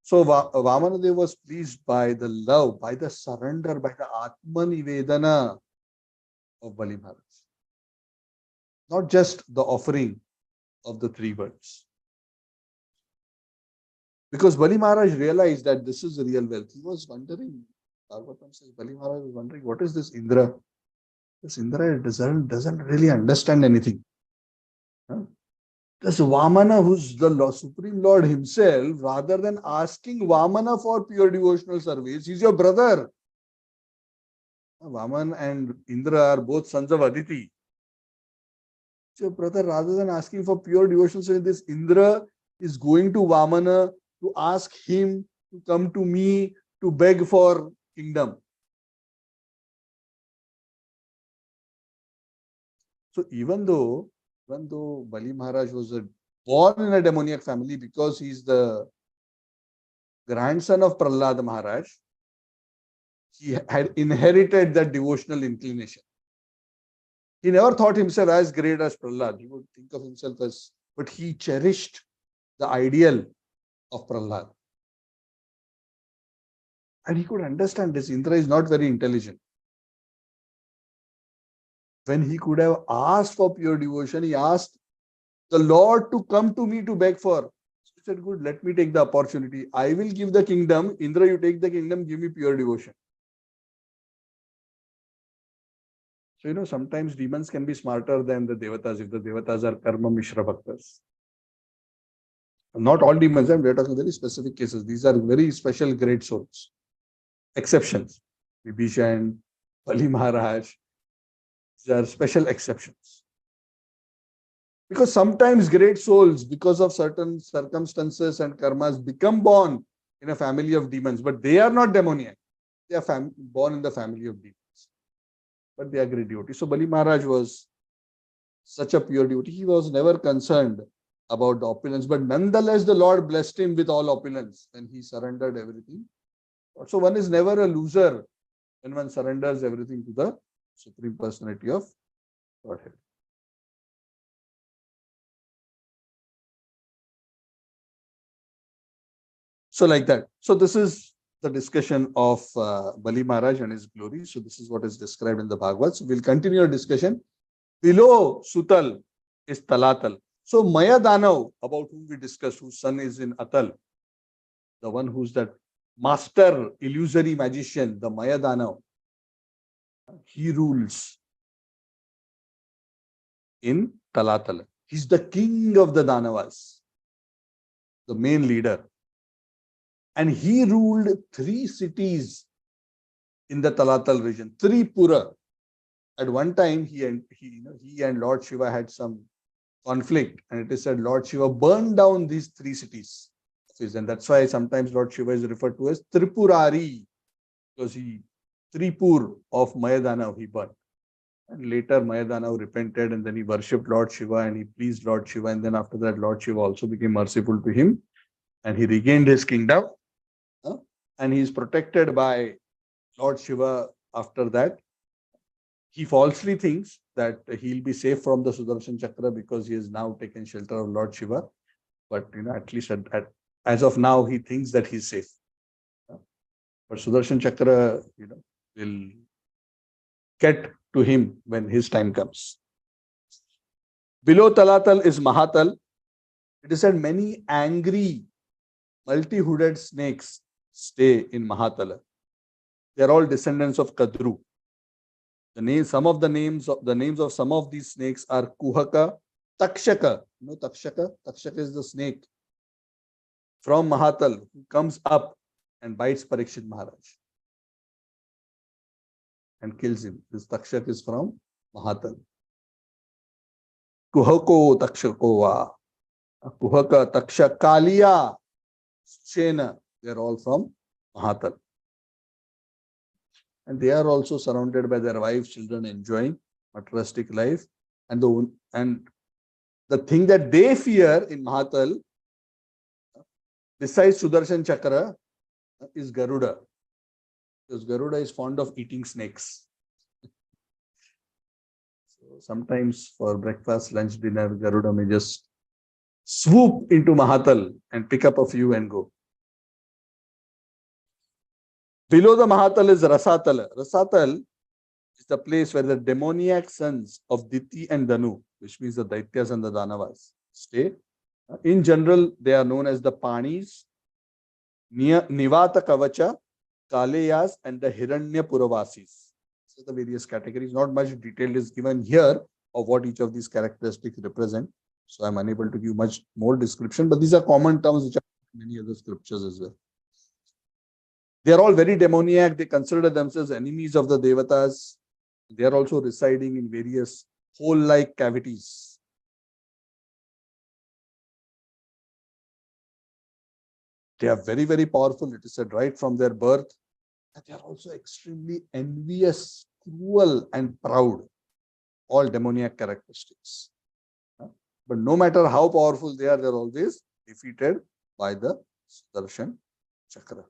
So Vamanadev was pleased by the love, by the surrender, by the Atman Nivedana of Bali Maharaj. Not just the offering of the 3 words. Because Bali Maharaj realized that this is the real wealth. He was wondering, Bhagavatam says, Bali Maharaj was wondering, what is this Indra? This Indra doesn't really understand anything. This Vamana, who's the Supreme Lord himself, rather than asking Vamana for pure devotional service, he's your brother. Vaman and Indra are both sons of Aditi. Your brother, rather than asking for pure devotional service, this Indra is going to Vamana to ask him to come to me to beg for kingdom. So even though Bali Maharaj was born in a demoniac family, because he's the grandson of Prahlad Maharaj, he had inherited that devotional inclination. He never thought himself as great as Prahlad. He would think of himself as, but he cherished the ideal of Prahlad. And he could understand this. Indra is not very intelligent. When he could have asked for pure devotion, he asked the Lord to come to me to beg for. So he said, good, let me take the opportunity. I will give the kingdom. Indra, you take the kingdom, give me pure devotion. So, sometimes demons can be smarter than the devatas if the devatas are karma mishra bhaktas. Not all demons, we are talking very specific cases. These are very special great souls. Exceptions. Vibhishan, Bali Maharaj. These are special exceptions. Because sometimes great souls, because of certain circumstances and karmas, become born in a family of demons, but they are not demoniac. They are born in the family of demons. But they are great devotees. So Bali Maharaj was such a pure devotee. He was never concerned about the opulence, but nonetheless, the Lord blessed him with all opulence when he surrendered everything. So one is never a loser when one surrenders everything to the Supreme Personality of Godhead. So like that. So this is the discussion of Bali Maharaj and his glory. So this is what is described in the Bhagavad. So we'll continue our discussion. Below Sutal is Talatal. So Maya Danav, about whom we discussed, whose son is in Atal, the one who's that master illusory magician, the Maya Danav, he rules in Talatal. He's the king of the Danavas, the main leader. And he ruled 3 cities in the Talatal region, Tripura. At one time, he and Lord Shiva had some conflict, and it is said Lord Shiva burned down these 3 cities. And that's why sometimes Lord Shiva is referred to as Tripurari, because Tripur of Mayadanav he burned. And later Mayadanav repented, and then he worshipped Lord Shiva and he pleased Lord Shiva. And then after that, Lord Shiva also became merciful to him and he regained his kingdom. And he is protected by Lord Shiva after that. he falsely thinks that he'll be safe from the Sudarshan Chakra because he has now taken shelter of Lord Shiva. But at least as of now, he thinks that he's safe. But Sudarshan Chakra, will get to him when his time comes. Below Talatal is Mahatal. It is said many angry, multi-hooded snakes stay in Mahatala. They are all descendants of Kadru. Some of the names of some of these snakes are Kuhaka, Takshaka. Takshaka? Takshaka is the snake from Mahatal who comes up and bites Parikshit Maharaj and kills him. This Takshak is from Mahatal. Kuhako Takshakova. Kuhaka, Takshak, Kaliya, Shena. They are all from Mahatal. And they are also surrounded by their wives, children, enjoying materialistic life. And the thing that they fear in Mahatal, besides Sudarshan Chakra, is Garuda. Because Garuda is fond of eating snakes. So sometimes for breakfast, lunch, dinner, Garuda may just swoop into Mahatal and pick up a few and go. Below the Mahatal is Rasatal. Rasatal is the place where the demoniac sons of Diti and Danu, which means the Daityas and the Danavas, stay. In general, they are known as the Panis, Nivata Kavacha, Kaleyas, and the Hiranya Puravasis. So the various categories. Not much detail is given here of what each of these characteristics represent. So I'm unable to give much more description, but these are common terms which are in many other scriptures as well. They are all very demoniac. They consider themselves enemies of the Devatas. They are also residing in various hole-like cavities. They are very, very powerful. It is said right from their birth. And they are also extremely envious, cruel, and proud. All demoniac characteristics. But no matter how powerful they are always defeated by the Sudarshan Chakra.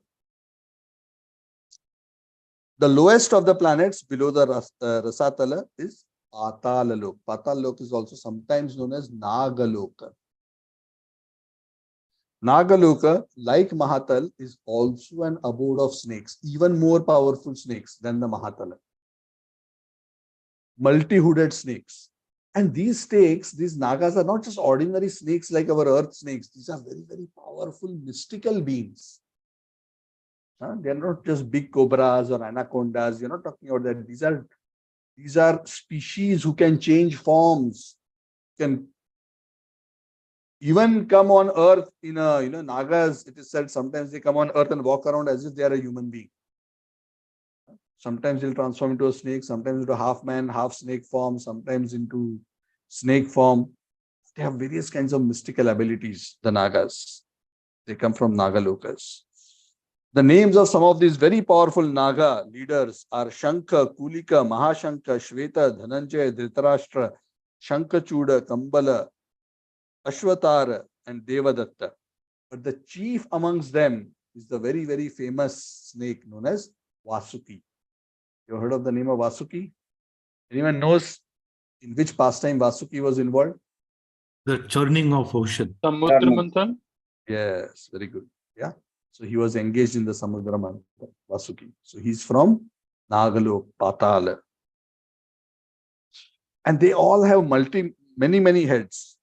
The lowest of the planets below the Rasatala is Patalalok. Patalok is also sometimes known as Nagaloka. Nagaloka, like Mahatal, is also an abode of snakes, even more powerful snakes than the Mahatala. Multi-hooded snakes. And these snakes, these Nagas, are not just ordinary snakes like our earth snakes. These are very, very powerful mystical beings. They are not just big cobras or anacondas. You're not talking about that. These are species who can change forms, can even come on earth in a, Nagas, it is said sometimes they come on earth and walk around as if they are a human being. Sometimes they'll transform into a snake, sometimes into half man, half snake form, sometimes into snake form. They have various kinds of mystical abilities, the Nagas. They come from Nagalokas. The names of some of these very powerful Naga leaders are Shankha, Kulika, Mahashankha, Shveta, Dhananjaya, Dhritarashtra, Shankachuda, Kambala, Ashvatara, and Devadatta. But the chief amongst them is the very, very famous snake known as Vasuki. You heard of the name of Vasuki? Anyone knows in which pastime Vasuki was involved? The churning of ocean. Samudra Manthan? Yes, very good. Yeah. So he was engaged in the Samudra Manthan, Vasuki. So he's from Nagalok, Patala. And they all have many heads.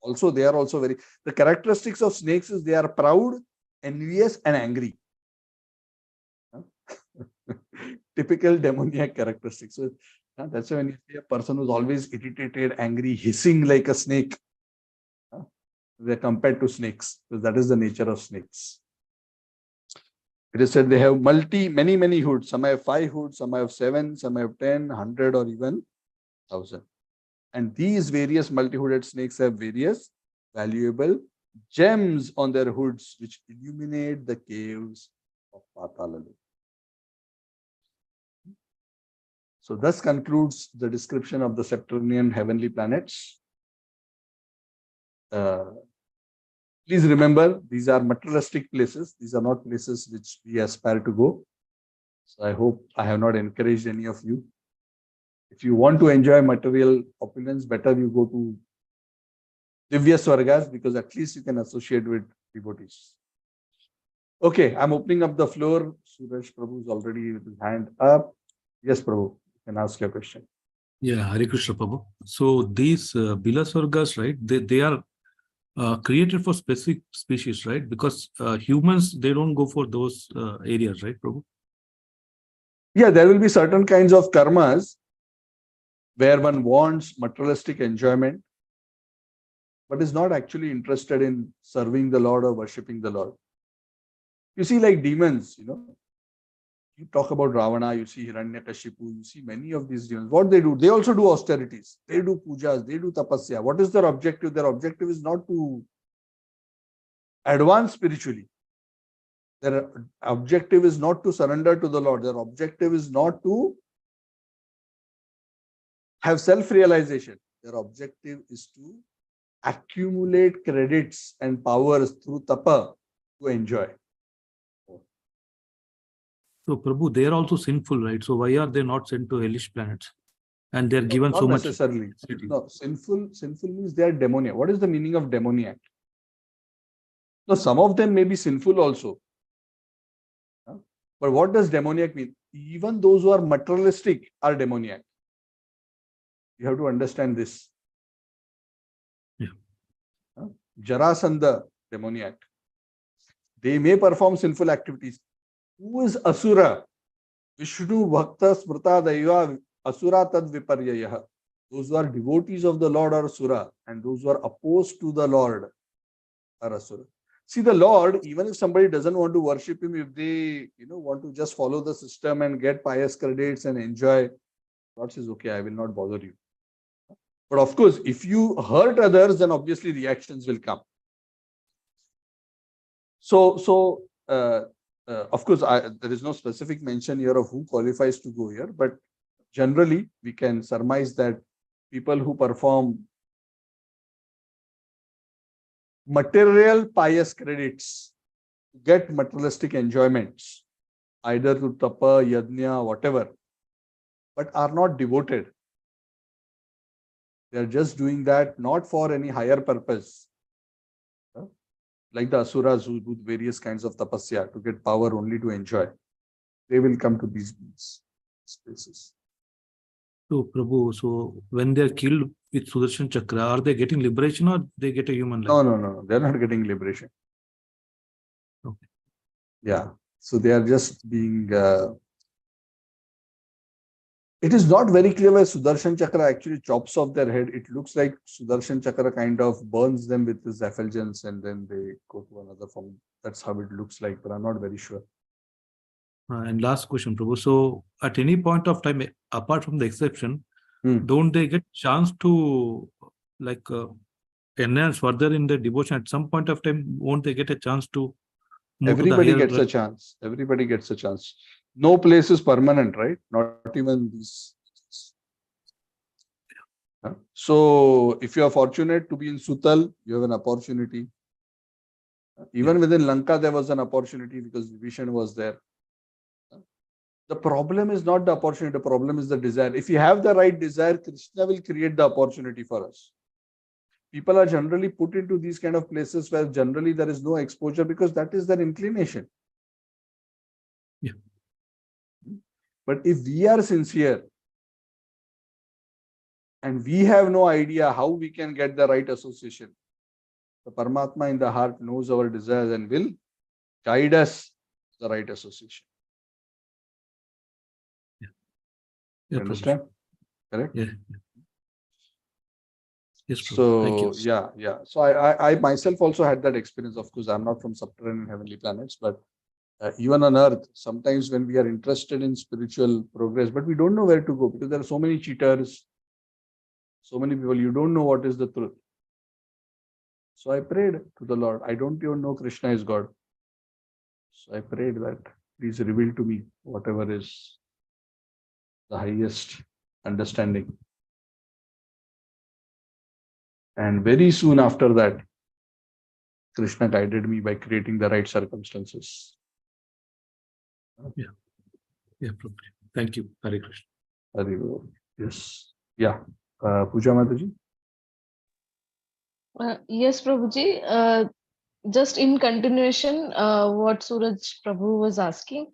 Also, they are also the characteristics of snakes is they are proud, envious, and angry. Typical demoniac characteristics. So that's why when you see a person who's always irritated, angry, hissing like a snake, they're compared to snakes, because that is the nature of snakes. It is said they have many hoods. Some have 5 hoods, some have 7, some have 10, 100, or even 1,000. And these various multi-hooded snakes have various valuable gems on their hoods, which illuminate the caves of Patalaloka. So thus concludes the description of the Subterranean heavenly planets. Please remember, these are materialistic places. These are not places which we aspire to go. So I hope I have not encouraged any of you If you want to enjoy material opulence, better you go to Divya Swargas, because at least you can associate with devotees. Okay, I'm opening up the floor. Suraj Prabhu is already with his hand up. Yes, Prabhu, you can ask your question. Yeah, Hare Krishna Prabhu. So these Bila Swargas, right? They are created for specific species, right? Because humans, they don't go for those areas, right, Prabhu? Yeah, there will be certain kinds of karmas where one wants materialistic enjoyment, but is not actually interested in serving the Lord or worshipping the Lord. You see, like demons, you talk about Ravana, you see Hiranyakashipu, you see many of these demons. What they do? They also do austerities. They do pujas, they do tapasya. What is their objective? Their objective is not to advance spiritually. Their objective is not to surrender to the Lord. Their objective is not to have self-realization. Their objective is to accumulate credits and powers through tapa to enjoy. So Prabhu, they are also sinful, right? So why are they not sent to hellish planets? And they're given Not so much. necessarily. No, sinful means they are demoniac. What is the meaning of demoniac? No, some of them may be sinful also. But what does demoniac mean? Even those who are materialistic are demoniac. You have to understand this. Yeah. Jarasandha, demoniac. They may perform sinful activities. Who is Asura? Vishnu Bhakta Smrta Daiva Asura Tad Viparyaya. Those who are devotees of the Lord are Asura, and those who are opposed to the Lord are Asura. See, the Lord, even if somebody doesn't want to worship him, if they want to just follow the system and get pious credits and enjoy, God says, okay, I will not bother you. But of course, if you hurt others, then obviously reactions will come. So of course, there is no specific mention here of who qualifies to go here, but generally we can surmise that people who perform material pious credits get materialistic enjoyments, either to tapa, yajna, whatever, but are not devoted. They are just doing that not for any higher purpose. Like the asuras who do various kinds of tapasya to get power only to enjoy. They will come to these spaces. So Prabhu, so when they're killed with Sudarshan Chakra, are they getting liberation or they get a human life? No. They're not getting liberation. Okay. Yeah. So they are just being... it is not very clear why Sudarshan Chakra actually chops off their head. It looks like Sudarshan Chakra kind of burns them with his effulgence and then they go to another form. That's how it looks like, but I'm not very sure. And last question, Prabhu. So at any point of time, apart from the exception, don't they get chance to enhance further in the devotion? At some point of time, won't they get a chance to move Everybody to the higher gets a chance. Everybody gets a chance. No place is permanent, right? Not even these. So if you are fortunate to be in Sutal, you have an opportunity. Even within Lanka, there was an opportunity because Vibhishan was there. The problem is not the opportunity, the problem is the desire. If you have the right desire, Krishna will create the opportunity for us. People are generally put into these kind of places where generally there is no exposure because that is their inclination. Yeah. But if we are sincere and we have no idea how we can get the right association, the Paramatma in the heart knows our desires and will guide us the right association. You understand? Correct? Yeah. Yes, so thank you. yeah. So I myself also had that experience. Of course, I'm not from subterranean heavenly planets, but even on Earth, sometimes when we are interested in spiritual progress, but we don't know where to go because there are so many cheaters, so many people, you don't know what is the truth. So I prayed to the Lord. I don't even know Krishna is God. So I prayed that please reveal to me whatever is the highest understanding. And very soon after that, Krishna guided me by creating the right circumstances. Yeah, Prabhu. Thank you, Hare Krishna. Hari Bol. Yes. Yeah. Pooja Mataji. Yes, Prabhuji. Just in continuation, what Suraj Prabhu was asking.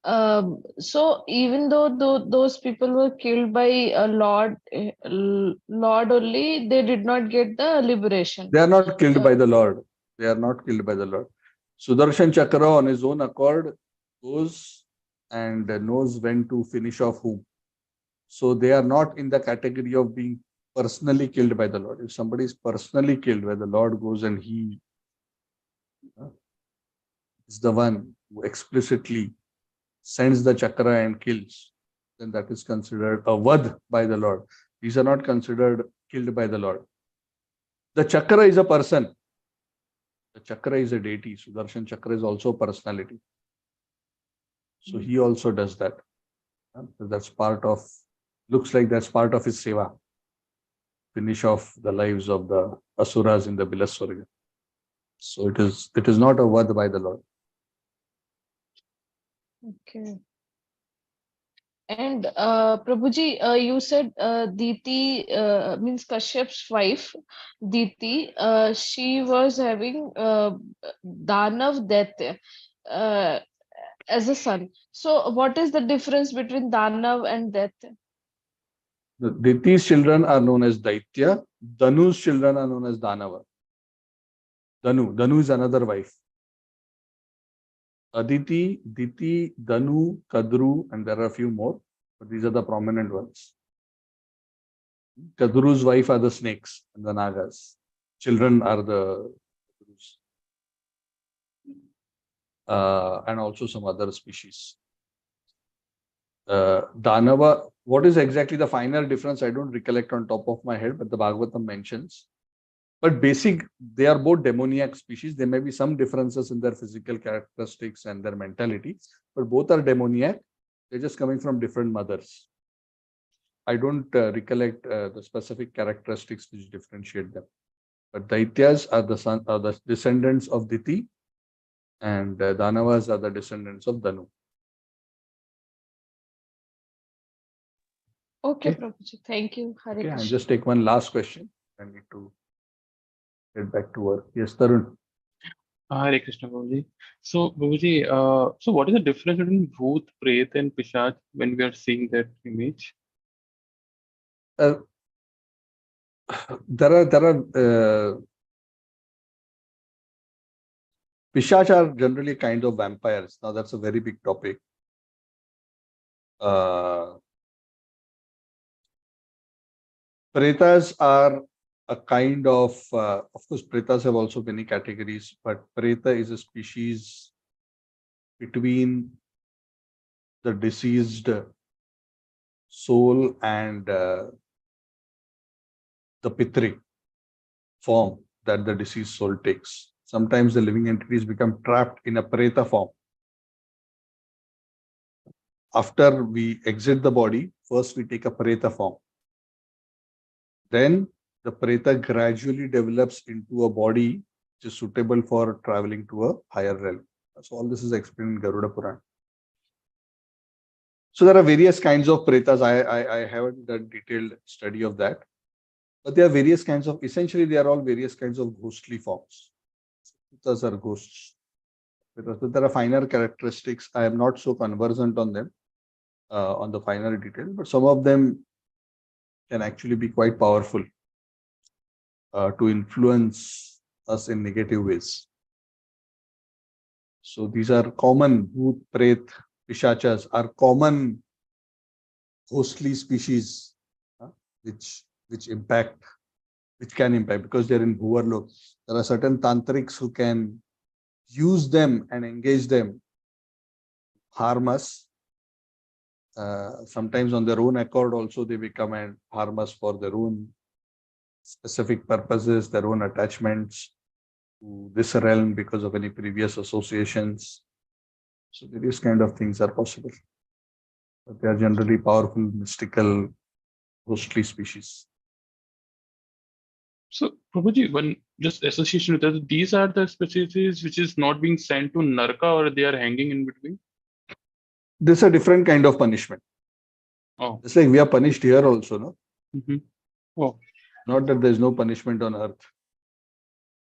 So even though those people were killed by a Lord only, they did not get the liberation. They are not killed by the Lord. They are not killed by the Lord. Sudarshan Chakra on his own accord goes and knows when to finish off whom. So they are not in the category of being personally killed by the Lord. If somebody is personally killed, where the Lord goes and he is the one who explicitly sends the chakra and kills, then that is considered a vad by the Lord. These are not considered killed by the Lord. The chakra is a person. The chakra is a deity. Sudarshan Chakra is also a personality. So he also does that. That's part of, looks like that's part of his seva. Finish off the lives of the asuras in the Bila Swarga. So it is not a vad by the Lord. Okay. And Prabhuji, you said Diti means Kashyap's wife, Diti. She was having Danav Daitya as a son. So, what is the difference between Danav and Daitya? The Diti's children are known as Daitya. Danu's children are known as Danava. Danu is another wife. Aditi, Diti, Danu, Kadru, and there are a few more, but these are the prominent ones. Kadru's wife are the snakes and the nagas. Children are the and also some other species. Danava, what is exactly the final difference? I don't recollect on top of my head, but the Bhagavatam mentions. But they are both demoniac species. There may be some differences in their physical characteristics and their mentality, but both are demoniac. They're just coming from different mothers. I don't recollect the specific characteristics which differentiate them. But Daityas are the descendants of Diti, and Danavas are the descendants of Danu. Okay, Prabhuji. Thank you. Hare Okay, I'll Krishna. just take one last question. I need to get back to work. Yes, Tarun. Hare Krishna, Babuji. So, Babuji, so what is the difference between Bhoot, Pret, and Pishach when we are seeing that image? There are Pishach are generally kind of vampires. Now that's a very big topic. Pretas are a kind of course, Pretas have also many categories, but Preta is a species between the deceased soul and the Pitri form that the deceased soul takes. Sometimes the living entities become trapped in a Preta form. After we exit the body, first we take a Preta form. Then the Preta gradually develops into a body which is suitable for traveling to a higher realm. So all this is explained in Garuda Purana. So there are various kinds of Pretas. I haven't done detailed study of that. But there are various kinds of, essentially they are all various kinds of ghostly forms. Pretas are ghosts. But there are finer characteristics. I am not so conversant on them, on the finer detail, but some of them can actually be quite powerful to influence us in negative ways. So these are common, Bhoot, Pret, Pishachas are common ghostly species which can impact because they're in Bhuvarlok. There are certain tantrics who can use them and engage them, harm us. Sometimes on their own accord also they become and harm us for their own specific purposes, their own attachments to this realm because of any previous associations. So various kind of things are possible. But they are generally powerful, mystical, ghostly species. So, Prabhuji, one just association with that, these are the species which is not being sent to Narka or they are hanging in between? This is a different kind of punishment. Oh. It's like we are punished here also, no? Mhm. Oh. Not that there is no punishment on earth.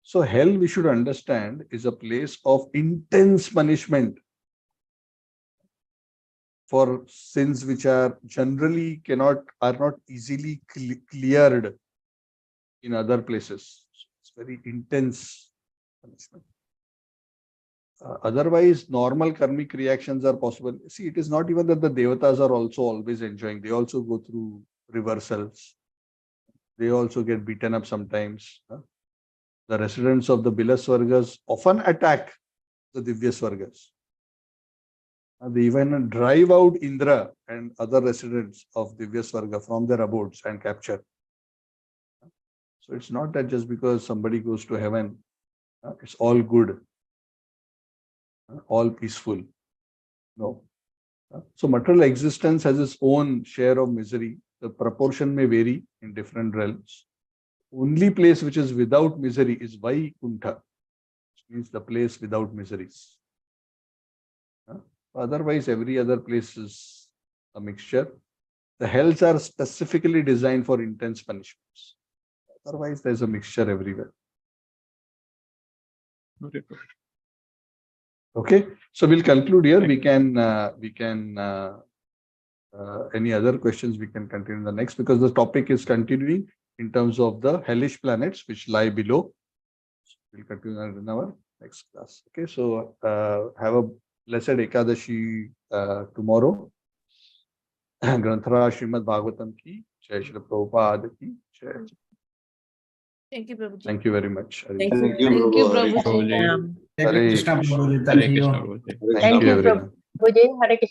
So hell, we should understand, is a place of intense punishment for sins which are generally are not easily cleared in other places. It's very intense punishment. Otherwise, normal karmic reactions are possible. See, it is not even that the devatas are also always enjoying. They also go through reversals. They also get beaten up sometimes. The residents of the Bila Swargas often attack the Divya Swargas. They even drive out Indra and other residents of Divya Swarga from their abodes and capture. So it's not that just because somebody goes to heaven, it's all good, all peaceful. No. So material existence has its own share of misery. The proportion may vary in different realms. Only place which is without misery is Vaikuntha, which means the place without miseries. Otherwise, every other place is a mixture. The hells are specifically designed for intense punishments. Otherwise, there's a mixture everywhere. Okay, so we'll conclude here. We can any other questions we can continue in the next, because the topic is continuing in terms of the hellish planets which lie below. We'll continue in our next class. Okay, so have a blessed Ekadashi tomorrow. Granthara Srimad Bhagavatam ki Jai, Shri Prabhupada ki Jai. Thank you, Prabhuji. Thank you very much. Hare Thank Krishna. you. Thank you, Prabhuji. Prabhuji. Hare Krishna Krishna. Prabhuji. Hare Krishna, Prabhuji. Thank you, everyone. Prabhuji. Hare Krishna.